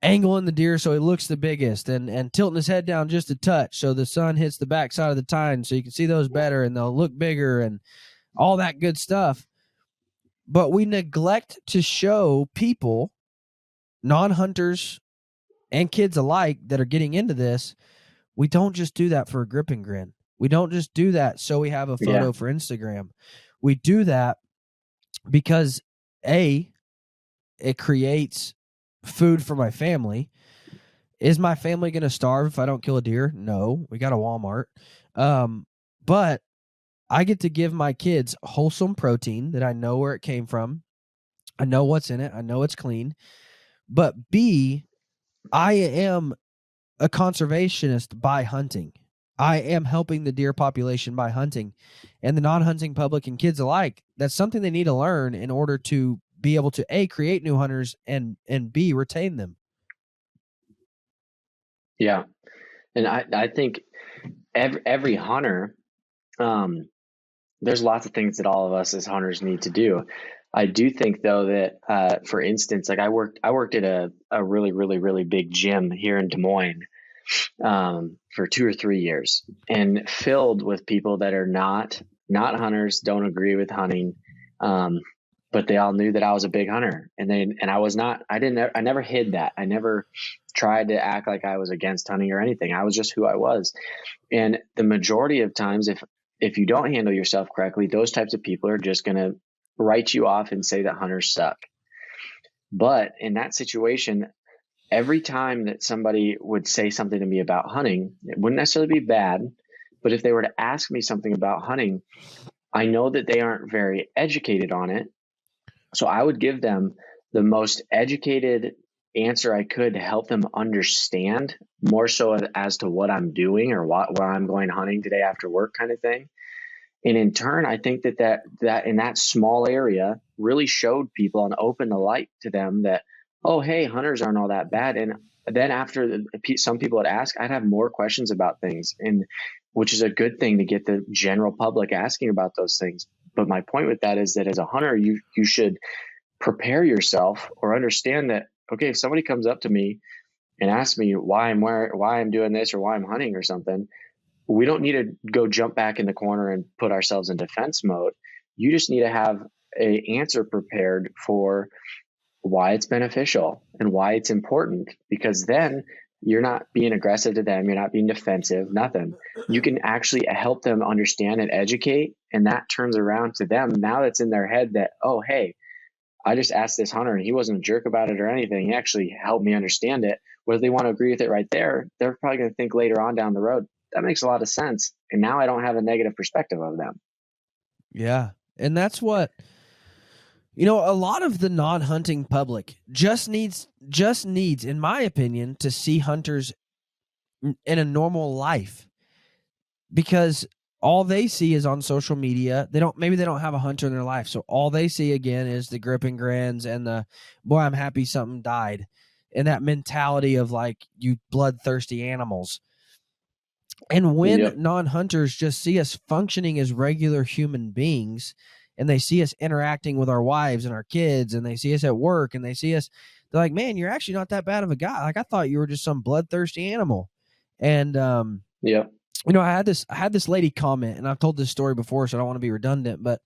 angling the deer so he looks the biggest, and tilting his head down just a touch so the sun hits the back side of the tine so you can see those better and they'll look bigger and all that good stuff. But we neglect to show people, non-hunters and kids alike that are getting into this, we don't just do that for a grip and grin. We don't just do that so we have a photo for Instagram. We do that because it creates food for my family. Is my family going to starve if I don't kill a deer? No, we got a Walmart. But I get to give my kids wholesome protein that I know where it came from. I know what's in it. I know it's clean. But B, I am a conservationist by hunting. I am helping the deer population by hunting. And the non-hunting public and kids alike, that's something they need to learn in order to be able to A, create new hunters, and B, retain them. Yeah. And I think every hunter, there's lots of things that all of us as hunters need to do. I do think though that, for instance, like I worked at a really, really, really big gym here in Des Moines, for 2 or 3 years, and filled with people that are not hunters, don't agree with hunting. But they all knew that I was a big hunter, and I was not. I never hid that. I never tried to act like I was against hunting or anything. I was just who I was. And the majority of times, if you don't handle yourself correctly, those types of people are just going to write you off and say that hunters suck. But in that situation, every time that somebody would say something to me about hunting, it wouldn't necessarily be bad, but if they were to ask me something about hunting, I know that they aren't very educated on it. So I would give them the most educated answer I could to help them understand more so as to what I'm doing or why I'm going hunting today after work kind of thing. And in turn, I think that in that small area really showed people and opened the light to them that, oh, hey, hunters aren't all that bad. And then after some people would ask, I'd have more questions about things, and which is a good thing to get the general public asking about those things. But my point with that is that as a hunter, you should prepare yourself or understand that, okay, if somebody comes up to me and asks me why I'm doing this or why I'm hunting or something, we don't need to go jump back in the corner and put ourselves in defense mode. You just need to have an answer prepared for why it's beneficial and why it's important, because then you're not being aggressive to them. You're not being defensive, nothing. You can actually help them understand and educate. And that turns around to them. Now that's in their head that, oh, hey, I just asked this hunter and he wasn't a jerk about it or anything. He actually helped me understand it. Whether they want to agree with it right there, they're probably going to think later on down the road, that makes a lot of sense. And now I don't have a negative perspective of them. Yeah. And that's what, a lot of the non-hunting public just needs, in my opinion, to see hunters in a normal life, because all they see is on social media. Maybe they don't have a hunter in their life. So all they see again is the grip and grins and the, boy, I'm happy something died. And that mentality of like, you bloodthirsty animals. And when non-hunters just see us functioning as regular human beings, and they see us interacting with our wives and our kids, and they see us at work, and they see us, they're like, man, you're actually not that bad of a guy. Like, I thought you were just some bloodthirsty animal. And, I had this lady comment, and I've told this story before, so I don't want to be redundant, but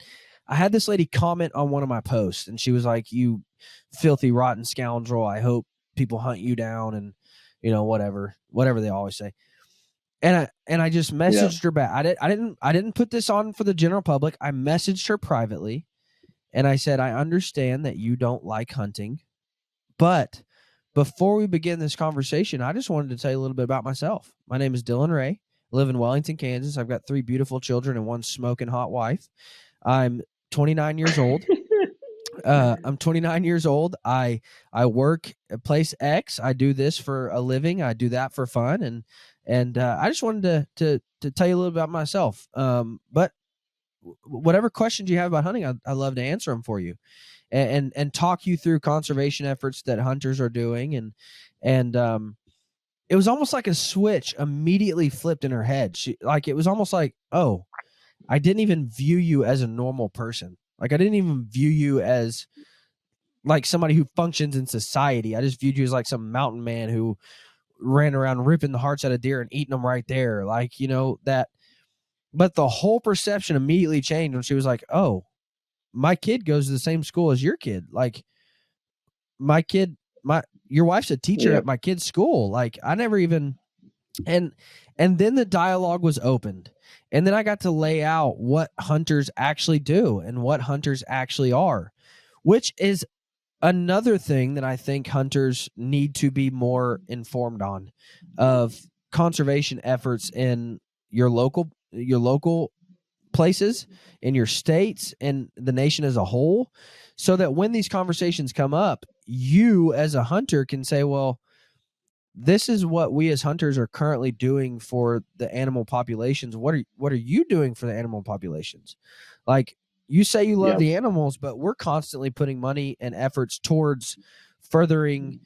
I had this lady comment on one of my posts, and she was like, you filthy, rotten scoundrel. I hope people hunt you down, and, whatever they always say. And I just messaged her back. I didn't put this on for the general public. I messaged her privately, and I said, I understand that you don't like hunting, but before we begin this conversation, I just wanted to tell you a little bit about myself. My name is Dylan Ray. I live in Wellington, Kansas. I've got 3 beautiful children and 1 smoking hot wife. I'm 29 years old. I'm 29 years old. I work at place X. I do this for a living. I do that for fun. And I just wanted to tell you a little about myself. But whatever questions you have about hunting, I love to answer them for you, and talk you through conservation efforts that hunters are doing. And it was almost like a switch immediately flipped in her head. It was almost like, oh, I didn't even view you as a normal person. Like, I didn't even view you as like somebody who functions in society. I just viewed you as like some mountain man who ran around ripping the hearts out of deer and eating them right there. Like, that. But the whole perception immediately changed when she was like, oh, my kid goes to the same school as your kid. Like, your wife's a teacher Yep. at my kid's school. Like, I never even, and then the dialogue was opened. And then I got to lay out what hunters actually do and what hunters actually are, which is another thing that I think hunters need to be more informed on, of conservation efforts in your local places, in your states, and the nation as a whole, so that when these conversations come up, you as a hunter can say, well, this is what we as hunters are currently doing for the animal populations. What are you doing for the animal populations? Like, you say you love Yep. the animals, but we're constantly putting money and efforts towards furthering,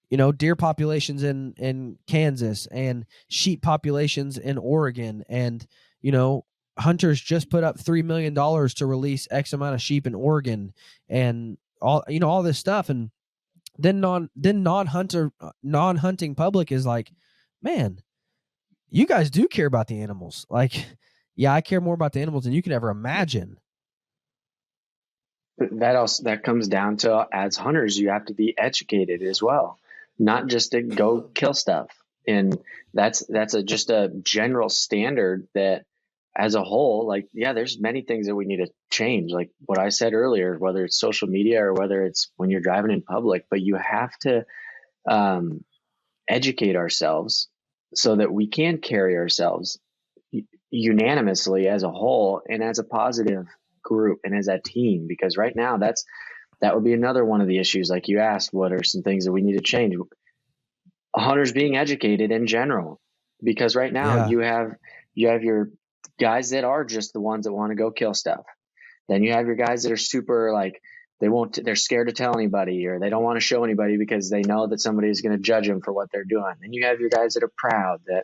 deer populations in Kansas and sheep populations in Oregon. And, hunters just put up $3 million to release X amount of sheep in Oregon, and all this stuff. And then non-hunting public is like, man, you guys do care about the animals. Like, yeah, I care more about the animals than you can ever imagine. That comes down to, as hunters, you have to be educated as well, not just to go kill stuff. And that's just a general standard that, as a whole, like, yeah, there's many things that we need to change, like what I said earlier, whether it's social media or whether it's when you're driving in public. But you have to educate ourselves so that we can carry ourselves unanimously as a whole and as a positive group and as a team. Because right now, that would be another one of the issues. Like you asked, what are some things that we need to change? Hunters being educated in general, because right now you have your guys that are just the ones that want to go kill stuff. Then you have your guys that are super, like, they're scared to tell anybody, or they don't want to show anybody because they know that somebody is going to judge them for what they're doing. Then you have your guys that are proud, that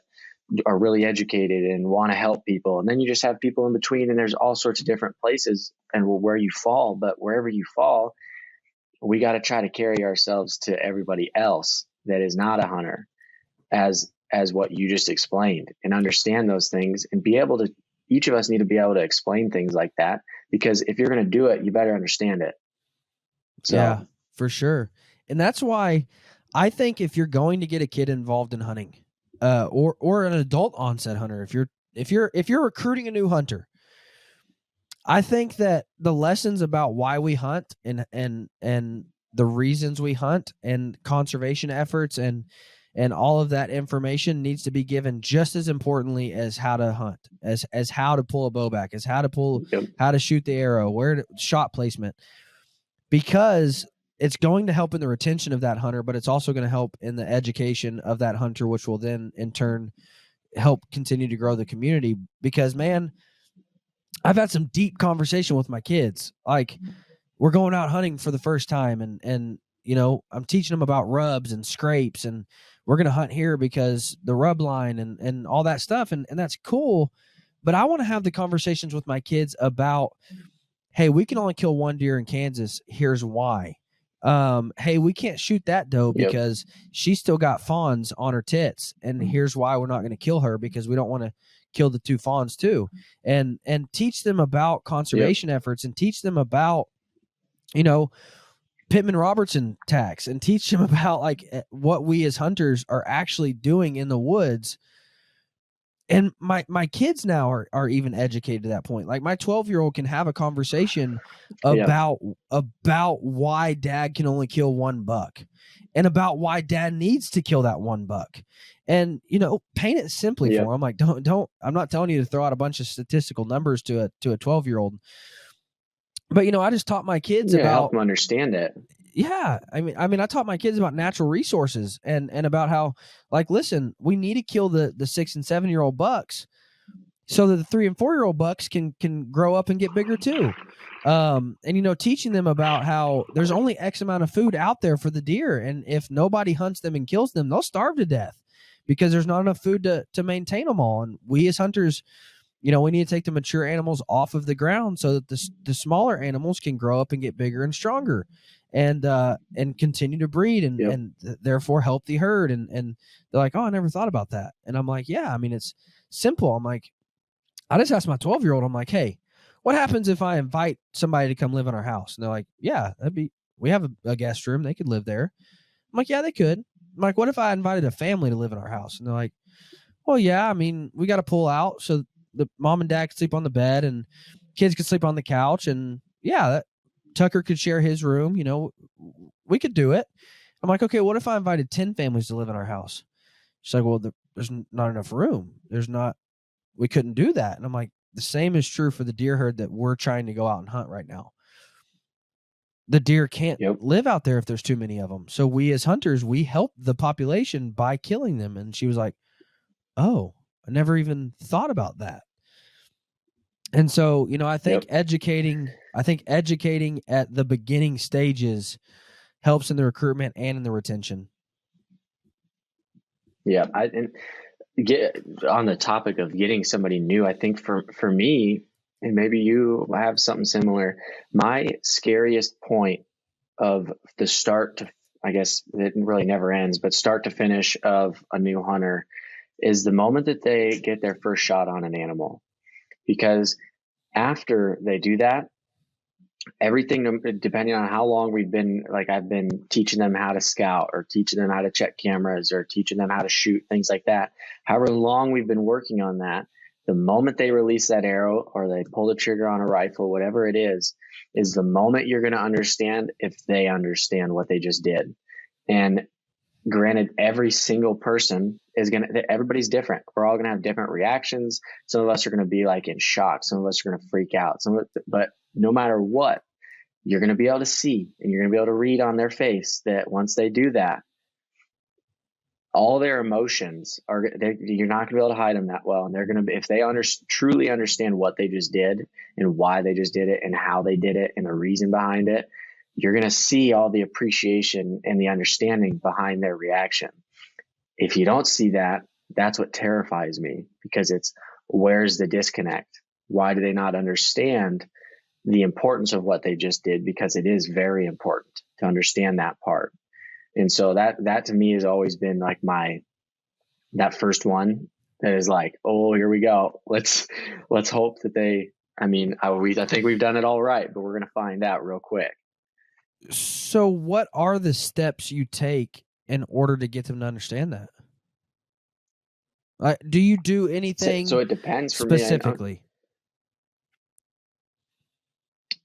are really educated and want to help people. And then you just have people in between, and there's all sorts of different places and where you fall. But wherever you fall, we got to try to carry ourselves to everybody else that is not a hunter as what you just explained, and understand those things, and be able to, each of us need to be able to explain things like that, because if you're going to do it, you better understand it. So, yeah, for sure. And that's why I think if you're going to get a kid involved in hunting, or an adult onset hunter, if you're recruiting a new hunter, I think that the lessons about why we hunt and the reasons we hunt and conservation efforts and all of that information needs to be given just as importantly as how to hunt, as how to pull a bow back, as how to shoot the arrow, shot placement, because it's going to help in the retention of that hunter, but it's also going to help in the education of that hunter, which will then in turn help continue to grow the community. Because, man, I've had some deep conversation with my kids. Like, we're going out hunting for the first time, and I'm teaching them about rubs and scrapes, and we're going to hunt here because the rub line and all that stuff. And that's cool. But I want to have the conversations with my kids about, hey, we can only kill one deer in Kansas. Here's why. Hey, we can't shoot that doe because she's still got fawns on her tits. And here's why we're not going to kill her, because we don't want to kill the two fawns too. And teach them about conservation efforts, and teach them about, Pittman Robertson tax, and teach them about like what we as hunters are actually doing in the woods. And my kids now are even educated to that point. Like, my 12-year-old can have a conversation about why dad can only kill one buck, and about why dad needs to kill that one buck. And, paint it simply for them. Like, don't, I'm not telling you to throw out a bunch of statistical numbers to a 12-year-old. But, I just taught my kids about, help them understand it. Yeah. I mean, I taught my kids about natural resources and about how, like, listen, we need to kill the 6 and 7-year-old bucks so that the 3 and 4-year-old bucks can grow up and get bigger too. And, teaching them about how there's only X amount of food out there for the deer. And if nobody hunts them and kills them, they'll starve to death because there's not enough food to maintain them all. And we as hunters, we need to take the mature animals off of the ground so that the smaller animals can grow up and get bigger and stronger and continue to breed and therefore help the herd. And they're like, oh, I never thought about that. And I'm like, yeah, I mean, it's simple. I'm like, I just asked my 12-year-old, I'm like, hey, what happens if I invite somebody to come live in our house? And they're like, yeah, we have a guest room. They could live there. I'm like, yeah, they could. I'm like, what if I invited a family to live in our house? And they're like, well, yeah, I mean, we got to pull out so the mom and dad could sleep on the bed and kids could sleep on the couch. And yeah, Tucker could share his room. We could do it. I'm like, okay, what if I invited 10 families to live in our house? She's like, well, there's not enough room. We couldn't do that. And I'm like, the same is true for the deer herd that we're trying to go out and hunt right now. The deer can't live out there if there's too many of them. So we as hunters, we help the population by killing them. And she was like, oh, I never even thought about that. And so, I think educating at the beginning stages helps in the recruitment and in the retention. Yeah. And get on the topic of getting somebody new. I think for me, and maybe you have something similar, my scariest point of the start to, I guess it really never ends, but start to finish of a new hunter is the moment that they get their first shot on an animal. Because after they do that, everything, depending on how long we've been, like I've been teaching them how to scout or teaching them how to check cameras or teaching them how to shoot, things like that. However long we've been working on that, the moment they release that arrow or they pull the trigger on a rifle, whatever it is the moment you're going to understand if they understand what they just did. And granted, every single person everybody's different. We're all going to have different reactions. Some of us are going to be like in shock. Some of us are going to freak out. But no matter what, you're going to be able to see and you're going to be able to read on their face that once they do that, all their emotions you're not going to be able to hide them that well. And they're going to be, if they truly understand what they just did and why they just did it and how they did it and the reason behind it, you're going to see all the appreciation and the understanding behind their reaction. If you don't see that, that's what terrifies me, because it's, where's the disconnect? Why do they not understand the importance of what they just did? Because it is very important to understand that part. And so that to me has always been like that first one that is like, oh, here we go. Let's hope that I think we've done it all right, but we're going to find out real quick. So what are the steps you take in order to get them to understand that? Do you do anything? So it depends for specifically.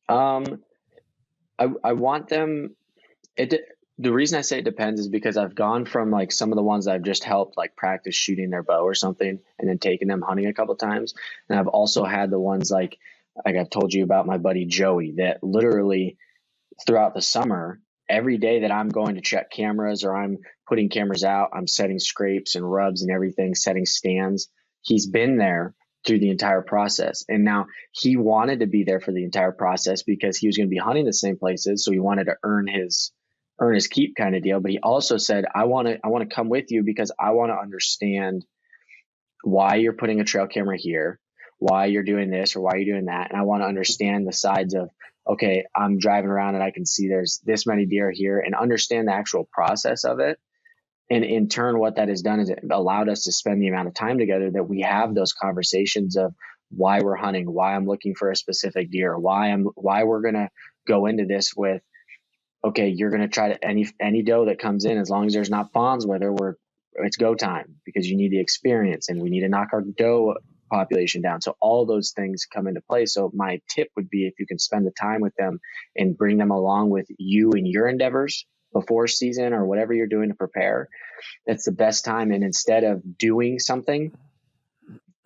I want them. The reason I say it depends is because I've gone from like some of the ones I've just helped like practice shooting their bow or something and then taken them hunting a couple of times. And I've also had the ones like I've told you about my buddy Joey that literally throughout the summer, every day that I'm going to check cameras or I'm putting cameras out, I'm setting scrapes and rubs and everything, setting stands. He's been there through the entire process. And now he wanted to be there for the entire process because he was going to be hunting the same places. So he wanted to earn his keep kind of deal. But he also said, I want to come with you because I want to understand why you're putting a trail camera here, why you're doing this or why you're doing that. And I want to understand the sides of, okay, I'm driving around and I can see there's this many deer here, and understand the actual process of it. And in turn, what that has done is it allowed us to spend the amount of time together that we have those conversations of why we're hunting, why I'm looking for a specific deer, why we're going to go into this with, okay, you're going to try to any doe that comes in, as long as there's not fawns with her, it's go time, because you need the experience and we need to knock our doe population down. So all those things come into play. So my tip would be, if you can spend the time with them and bring them along with you in your endeavors before season or whatever you're doing to prepare, that's the best time. And instead of doing something,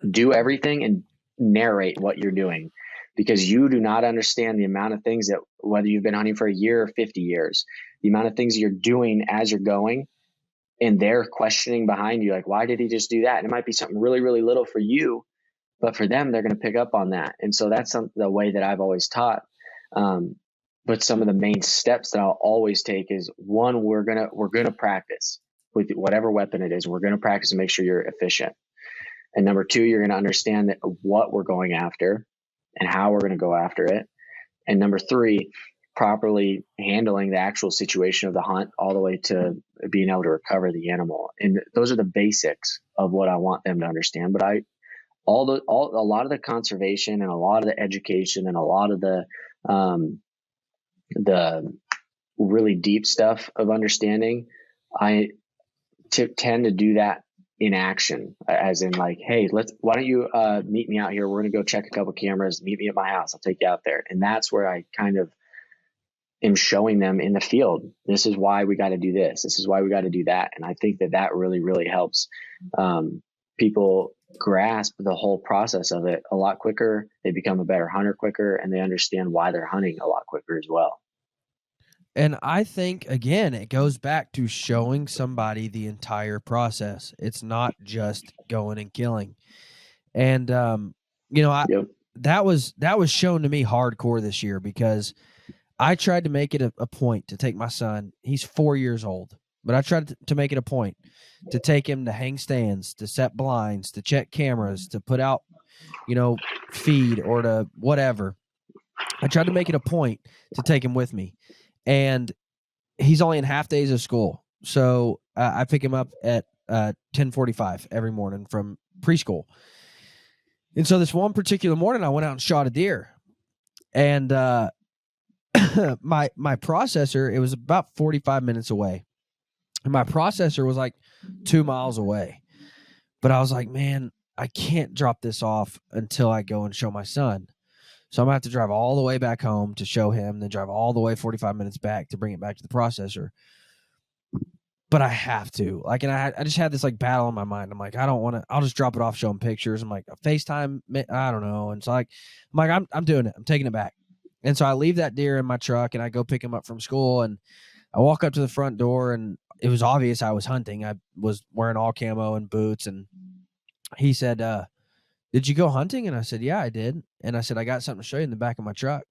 do everything and narrate what you're doing, because you do not understand the amount of things that, whether you've been hunting for a year or 50 years, the amount of things you're doing as you're going, and they're questioning behind you, like, why did he just do that? And it might be something really, really little for you, but for them, they're going to pick up on that. And so that's the way that I've always taught. But some of the main steps that I'll always take is, one, we're going to practice with whatever weapon it is. We're going to practice and make sure you're efficient. And number two, you're going to understand that what we're going after and how we're going to go after it. And number three, properly handling the actual situation of the hunt all the way to being able to recover the animal. And those are the basics of what I want them to understand. But a lot of the conservation and a lot of the education and a lot of the really deep stuff of understanding, I tend to do that in action, as in like, hey, why don't you meet me out here? We're going to go check a couple cameras, meet me at my house. I'll take you out there. And that's where I kind of am showing them in the field. This is why we got to do this. This is why we got to do that. And I think that really, really helps people grasp the whole process of it a lot quicker. They become a better hunter quicker, and they understand why they're hunting a lot quicker as well. And I think, again, it goes back to showing somebody the entire process. It's not just going and killing. And, that was shown to me hardcore this year, because I tried to make it a point to take my son. He's 4 years old, but I tried to make it a point to take him to hang stands, to set blinds, to check cameras, to put out, feed, or to whatever. I tried to make it a point to take him with me. And he's only in half days of school. So I pick him up at 10:45 every morning from preschool. And so this one particular morning, I went out and shot a deer. And my processor, it was about 45 minutes away. And my processor was like 2 miles away. But I was like, man, I can't drop this off until I go and show my son. So I'm going to have to drive all the way back home to show him, then drive all the way 45 minutes back to bring it back to the processor. But I have to. Like, and I just had this like battle in my mind. I'm like, I don't want to, I'll just drop it off, show him pictures. I'm like, FaceTime, I don't know. And so I'm doing it. I'm taking it back. And so I leave that deer in my truck and I go pick him up from school, and I walk up to the front door, and it was obvious I was hunting. I was wearing all camo and boots. And he said, did you go hunting? And I said, yeah, I did. And I said, I got something to show you in the back of my truck.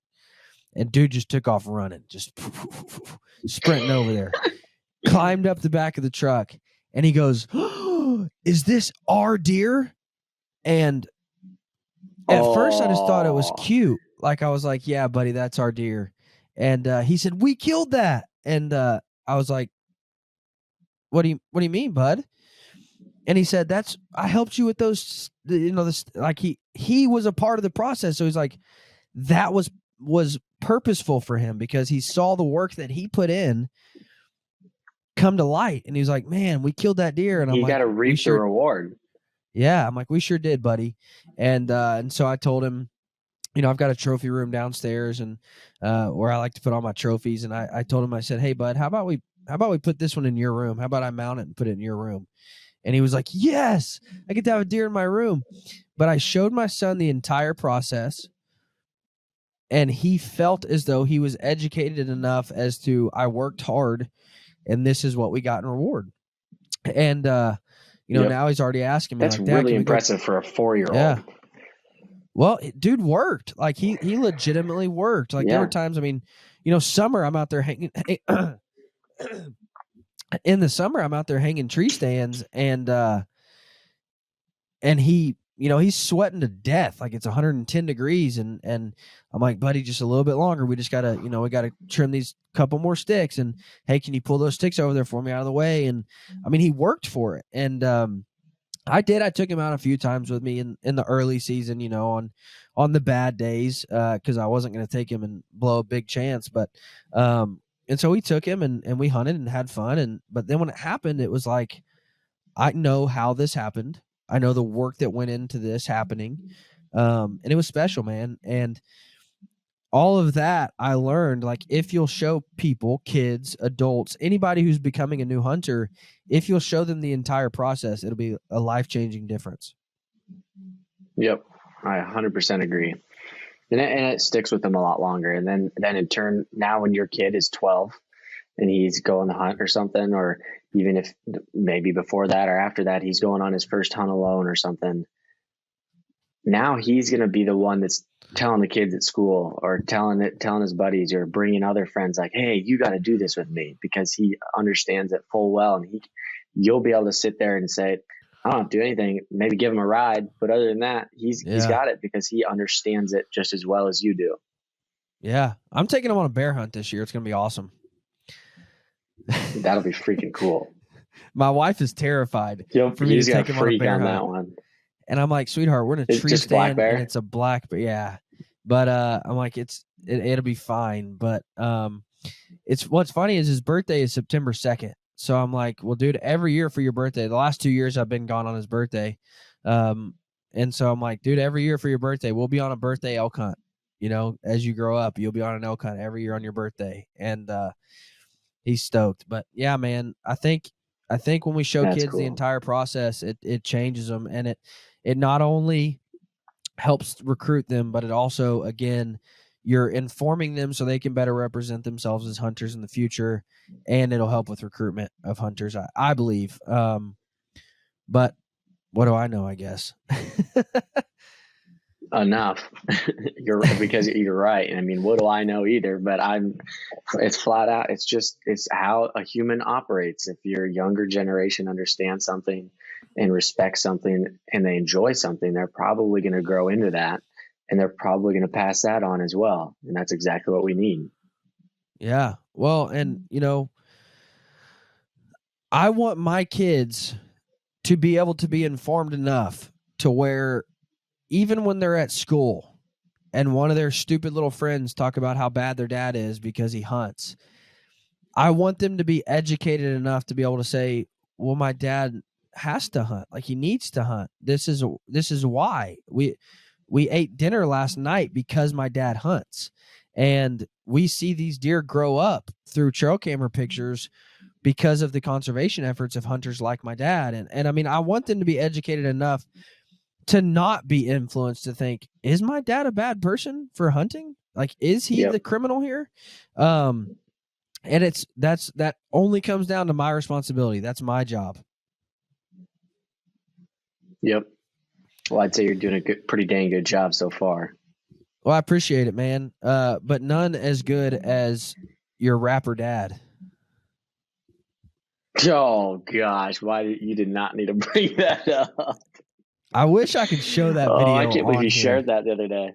And dude just took off running, just sprinting over there, climbed up the back of the truck, and he goes, oh, is this our deer? And at first I just thought it was cute. Like, I was like, yeah, buddy, that's our deer. And he said, we killed that. And I was like, what do you mean, bud? And he said, I helped you with those, like he was a part of the process. So he's like, that was purposeful for him, because he saw the work that he put in come to light. And he was like, man, we killed that deer. And I'm like, you got to reap the reward. Yeah. I'm like, we sure did, buddy. And so I told him, I've got a trophy room downstairs, and where I like to put all my trophies. And I told him, I said, hey, bud, how about we put this one in your room? How about I mount it and put it in your room? And he was like, yes, I get to have a deer in my room. But I showed my son the entire process, and he felt as though he was educated enough as to, I worked hard, and this is what we got in reward. And, now he's already asking me. That's like, really impressive for a 4-year-old. Yeah. Well, dude worked. Like, he legitimately worked. Like, there were times, summer, I'm out there hanging. In the summer, I'm out there hanging tree stands, and he, he's sweating to death. Like, it's 110 degrees. And I'm like, buddy, just a little bit longer. We just gotta, we gotta trim these couple more sticks. And hey, can you pull those sticks over there for me out of the way? And he worked for it. And, I took him out a few times with me in the early season, on the bad days, cause I wasn't going to take him and blow a big chance. But, and so we took him and we hunted and had fun. But then when it happened, it was like, I know how this happened. I know the work that went into this happening. And it was special, man. And all of that I learned, like, if you'll show people, kids, adults, anybody who's becoming a new hunter, if you'll show them the entire process, it'll be a life-changing difference. Yep. I 100% agree. And it sticks with them a lot longer. And then in turn, now when your kid is 12 and he's going to hunt or something, or even if maybe before that or after that, he's going on his first hunt alone or something, now he's going to be the one that's telling the kids at school, or telling his buddies, or bringing other friends, like, hey, you got to do this with me, because he understands it full well. And you'll be able to sit there and say, I don't have to do anything, maybe give him a ride. But other than that, he's Yeah. got it because he understands it just as well as you do. Yeah. I'm taking him on a bear hunt this year. It's going to be awesome. That'll be freaking cool. My wife is terrified for me He's to gonna take him on a freak bear on hunt. that one. And I'm like, sweetheart, we're in a It's tree just black stand bear? and it's a black, but yeah. But I'm like, it'll be fine. But it's what's funny is his birthday is September 2nd. So I'm like, well, dude, every year for your birthday, the last 2 years I've been gone on his birthday. And so I'm like, dude, every year for your birthday, we'll be on a birthday elk hunt. You know, as you grow up, you'll be on an elk hunt every year on your birthday. And he's stoked. But yeah, man, I think when we show That's kids cool. the entire process, it changes them, and it not only helps recruit them, but it also, again, you're informing them so they can better represent themselves as hunters in the future, and it'll help with recruitment of hunters, I believe. But what do I know? I guess. Enough. Because you're right. I mean, what do I know either? But it's flat out. It's how a human operates. If your younger generation understands something and respects something and they enjoy something, they're probably going to grow into that, and they're probably going to pass that on as well. And that's exactly what we need. Yeah. Well, and I want my kids to be able to be informed enough to where even when they're at school and one of their stupid little friends talk about how bad their dad is because he hunts, I want them to be educated enough to be able to say, well, my dad has to hunt. Like, he needs to hunt. This is why we ate dinner last night, because my dad hunts. And we see these deer grow up through trail camera pictures because of the conservation efforts of hunters like my dad. And I mean, I want them to be educated enough to not be influenced to think, is my dad a bad person for hunting? Like, is he the criminal here? And that only comes down to my responsibility. That's my job. Yep. Well, I'd say you're doing a pretty dang good job so far. Well, I appreciate it, man. But none as good as your rapper dad. Oh gosh, you did not need to bring that up? I wish I could show that video. I can't believe you here. shared that the other day.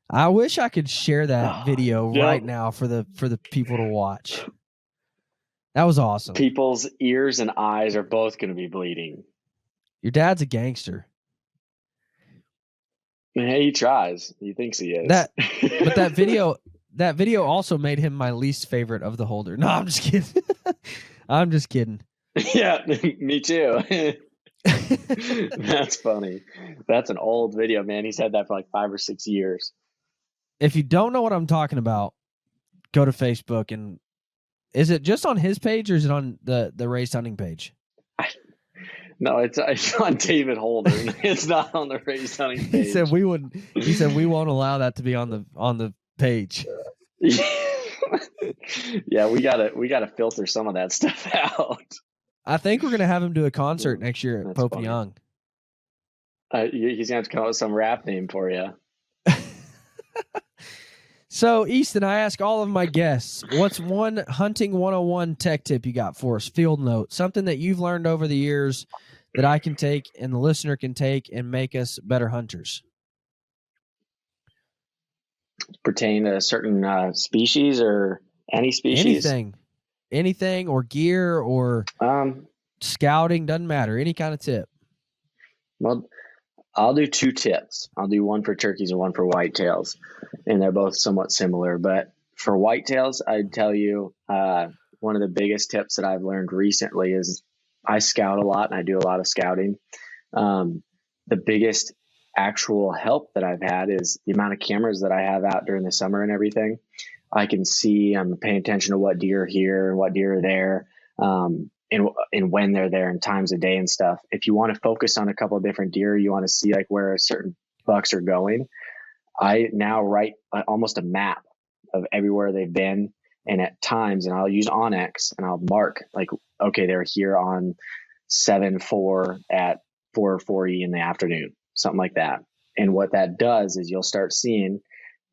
I wish I could share that video right now for the people to watch. That was awesome. People's ears and eyes are both going to be bleeding. Your dad's a gangster. Hey, he tries. He thinks he is. But that video also made him my least favorite of the Holder. No, I'm just kidding. I'm just kidding. Yeah, me too. That's funny. That's an old video, man. He's had that for like 5 or 6 years. If you don't know what I'm talking about, go to Facebook. And is it just on his page, or is it on the Raised Hunting page? No, it's on David Holder. It's not on the Raised Hunting page. He said we won't allow that to be on the page. Yeah, we gotta filter some of that stuff out. I think we're gonna have him do a concert next year at Pope and Young. He's gonna have to come up with some rap name for you. So, Easton, I ask all of my guests, what's one hunting 101 tech tip you got for us? Field note, something that you've learned over the years that I can take and the listener can take and make us better hunters. Pertain to a certain species or any species? Anything or gear or scouting, doesn't matter. Any kind of tip. Well, I'll do 2 tips. I'll do one for turkeys and one for whitetails, and they're both somewhat similar. But for whitetails, I'd tell you one of the biggest tips that I've learned recently is I scout a lot, and I do a lot of scouting. The biggest actual help that I've had is the amount of cameras that I have out during the summer and everything. I can see, I'm paying attention to what deer are here and what deer are there. And when they're there and times of day and stuff. If you want to focus on a couple of different deer, you want to see like where certain bucks are going, I now write almost a map of everywhere they've been. And at times, and I'll use Onyx and I'll mark like, okay, they're here on 7/4 at 4:40 in the afternoon, something like that. And what that does is you'll start seeing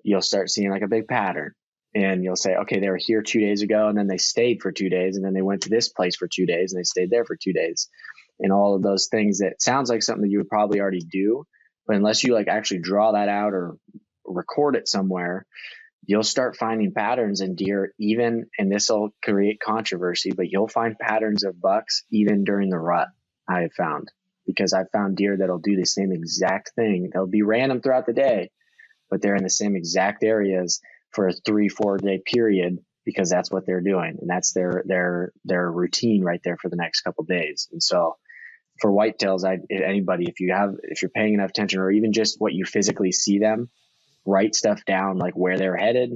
like a big pattern. And you'll say, okay, they were here 2 days ago, and then they stayed for 2 days, and then they went to this place for 2 days, and they stayed there for 2 days. and all of those things that sounds like something that you would probably already do. But unless you like actually draw that out or record it somewhere, you'll start finding patterns in deer even, and this will create controversy, but you'll find patterns of bucks even during the rut, I have found, because I've found deer that'll do the same exact thing. They'll be random throughout the day, but they're in the same exact areas for a 3-4 day period because that's what they're doing. And that's their routine right there for the next couple of days. And so for whitetails, anybody, if you're paying enough attention, or even just what you physically see them, write stuff down, like where they're headed,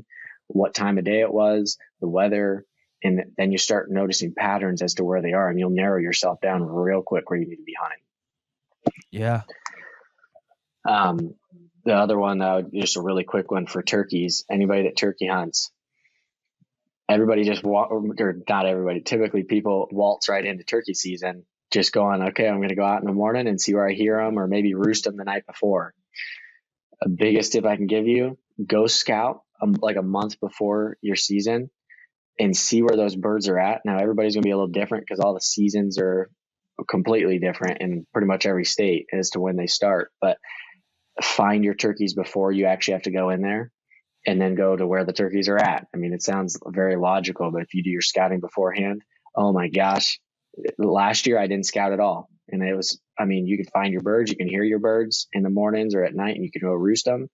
what time of day it was, the weather, and then you start noticing patterns as to where they are, and you'll narrow yourself down real quick where you need to be hunting. Yeah. The other one, just a really quick one for turkeys. Anybody that turkey hunts, everybody just or not everybody, typically people waltz right into turkey season, just going, okay, I'm going to go out in the morning and see where I hear them, or maybe roost them the night before. A biggest tip I can give you, go scout like a month before your season and see where those birds are at. Now, everybody's going to be a little different because all the seasons are completely different in pretty much every state as to when they start. But find your turkeys before you actually have to go in there, and then go to where the turkeys are at. I mean, it sounds very logical, but if you do your scouting beforehand, oh my gosh, last year I didn't scout at all. And it was, I mean, you can find your birds, you can hear your birds in the mornings or at night, and you can go roost them.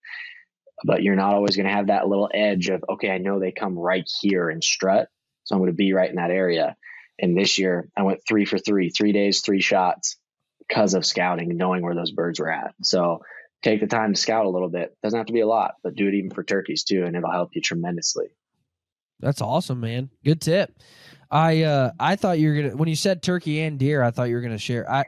But you're not always going to have that little edge of, okay, I know they come right here and strut, so I'm going to be right in that area. And this year I went 3 for 3, 3 days, 3 shots because of scouting and knowing where those birds were at. So take the time to scout a little bit. Doesn't have to be a lot, but do it even for turkeys too, and it'll help you tremendously. That's awesome, man. Good tip. I thought you were gonna, when you said turkey and deer, I thought you were gonna share. I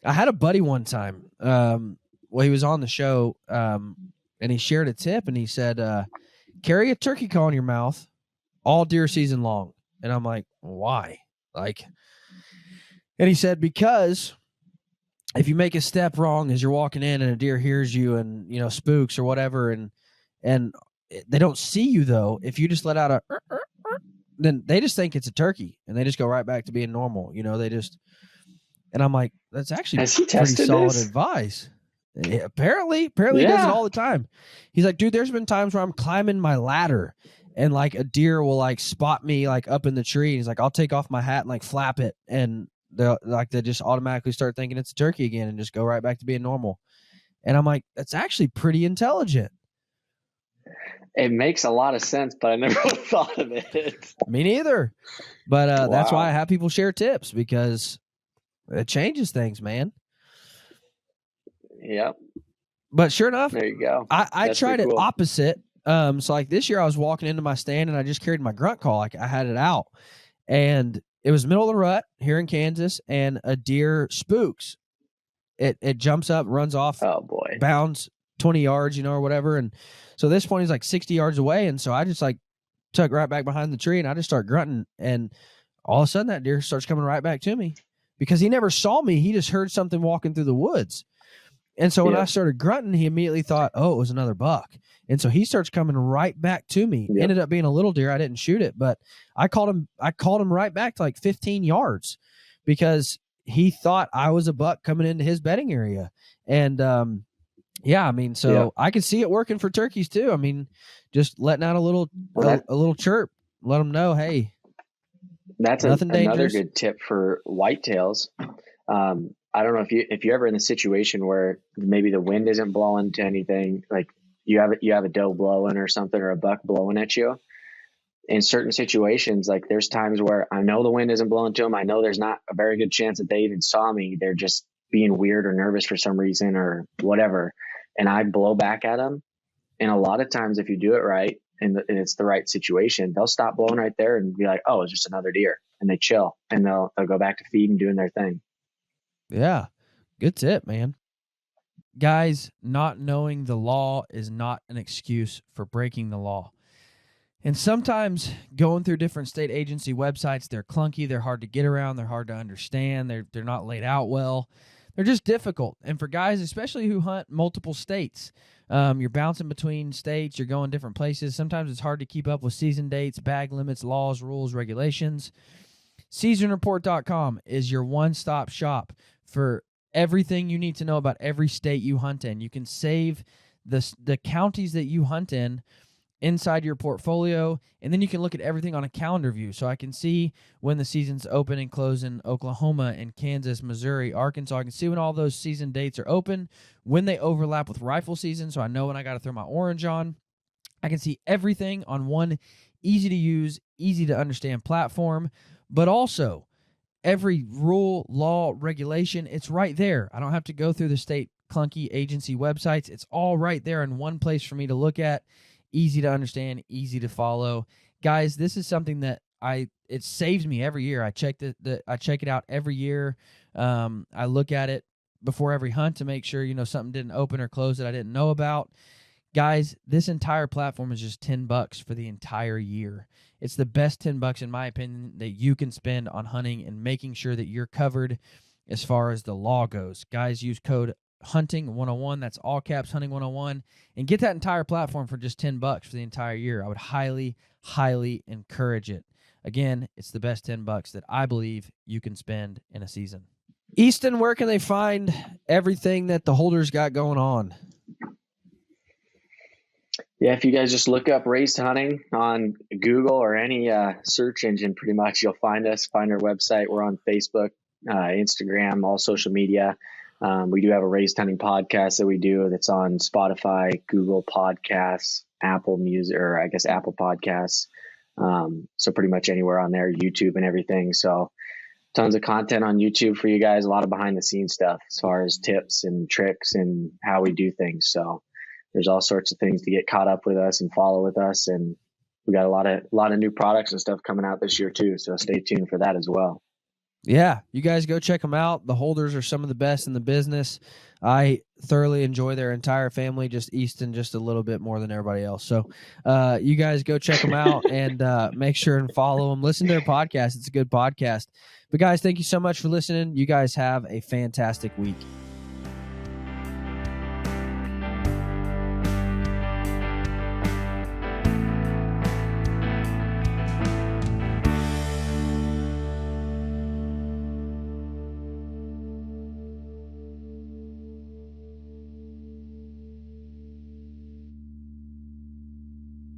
had a buddy one time. He was on the show, and he shared a tip, and he said, carry a turkey call in your mouth all deer season long. And I'm like, why? And he said, because if you make a step wrong as you're walking in and a deer hears you and, spooks or whatever, and they don't see you though, if you just let out then they just think it's a turkey and they just go right back to being normal. And I'm like, that's actually pretty solid advice. Yeah, apparently he does it all the time. He's like, dude, there's been times where I'm climbing my ladder and like a deer will like spot me like up in the tree. And he's like, I'll take off my hat and like flap it. And they just automatically start thinking it's a turkey again and just go right back to being normal. And I'm like, that's actually pretty intelligent. It makes a lot of sense, but I never thought of it. Me neither. But that's why I have people share tips, because it changes things, man. Yep. But sure enough, there you go. I tried it opposite. So like this year I was walking into my stand and I just carried my grunt call. Like I had it out, and it was middle of the rut here in Kansas, and a deer spooks. It jumps up, runs off, bounds 20 yards, or whatever. And so at this point he's like 60 yards away. And so I just like tuck right back behind the tree and I just start grunting. And all of a sudden that deer starts coming right back to me because he never saw me. He just heard something walking through the woods. And so when I started grunting, he immediately thought, oh, it was another buck. And so he starts coming right back to me. Yep. Ended up being a little deer. I didn't shoot it, but I called him right back to like 15 yards because he thought I was a buck coming into his bedding area. And, I can see it working for turkeys too. I mean, just letting out a little chirp, let them know, hey, that's another good tip for whitetails. I don't know if you're ever in the situation where maybe the wind isn't blowing to anything, like you have a doe blowing or something, or a buck blowing at you. In certain situations, like there's times where I know the wind isn't blowing to them. I know there's not a very good chance that they even saw me. They're just being weird or nervous for some reason or whatever. And I blow back at them. And a lot of times if you do it right and it's the right situation, they'll stop blowing right there and be like, oh, it's just another deer. And they chill and they'll go back to feeding, doing their thing. Yeah. Good tip, man. Guys, not knowing the law is not an excuse for breaking the law. And sometimes going through different state agency websites, they're clunky, they're hard to get around, they're hard to understand, they're not laid out well. They're just difficult. And for guys, especially who hunt multiple states, you're bouncing between states, you're going different places. Sometimes it's hard to keep up with season dates, bag limits, laws, rules, regulations. seasonreport.com is your one-stop shop for everything you need to know about every state you hunt in. You can save the counties that you hunt in inside your portfolio, and then you can look at everything on a calendar view. So I can see when the season's open and close in Oklahoma and Kansas, Missouri, Arkansas. I can see when all those season dates are open, when they overlap with rifle season, so I know when I got to throw my orange on. I can see everything on one easy-to-use, easy-to-understand platform, but also every rule, law, regulation, it's right there. I don't have to go through the state clunky agency websites. It's all right there in one place for me to look at. Easy to understand, easy to follow. Guys, this is something that it saves me every year. I check I check it out every year. I look at it before every hunt to make sure, something didn't open or close that I didn't know about. Guys, this entire platform is just $10 for the entire year. It's the best $10, in my opinion, that you can spend on hunting and making sure that you're covered as far as the law goes. Guys, use code Hunting 101. That's all caps Hunting 101, and get that entire platform for just $10 for the entire year. I would highly, highly encourage it. Again, it's the best $10 that I believe you can spend in a season. Easton, where can they find everything that the Holders got going on? Yeah, if you guys just look up Raised Hunting on Google or any search engine, pretty much you'll find us, find our website. We're on Facebook, Instagram, all social media. We do have a Raised Hunting podcast that we do that's on Spotify, Google Podcasts, Apple Music, or I guess Apple Podcasts. So pretty much anywhere on there, YouTube and everything. So tons of content on YouTube for you guys, a lot of behind the scenes stuff as far as tips and tricks and how we do things. So there's all sorts of things to get caught up with us and follow with us. And we got a lot of new products and stuff coming out this year too. So stay tuned for that as well. Yeah, you guys go check them out. The Holders are some of the best in the business. I thoroughly enjoy their entire family, just Easton just a little bit more than everybody else. So you guys go check them out and make sure and follow them. Listen to their podcast. It's a good podcast. But guys, thank you so much for listening. You guys have a fantastic week.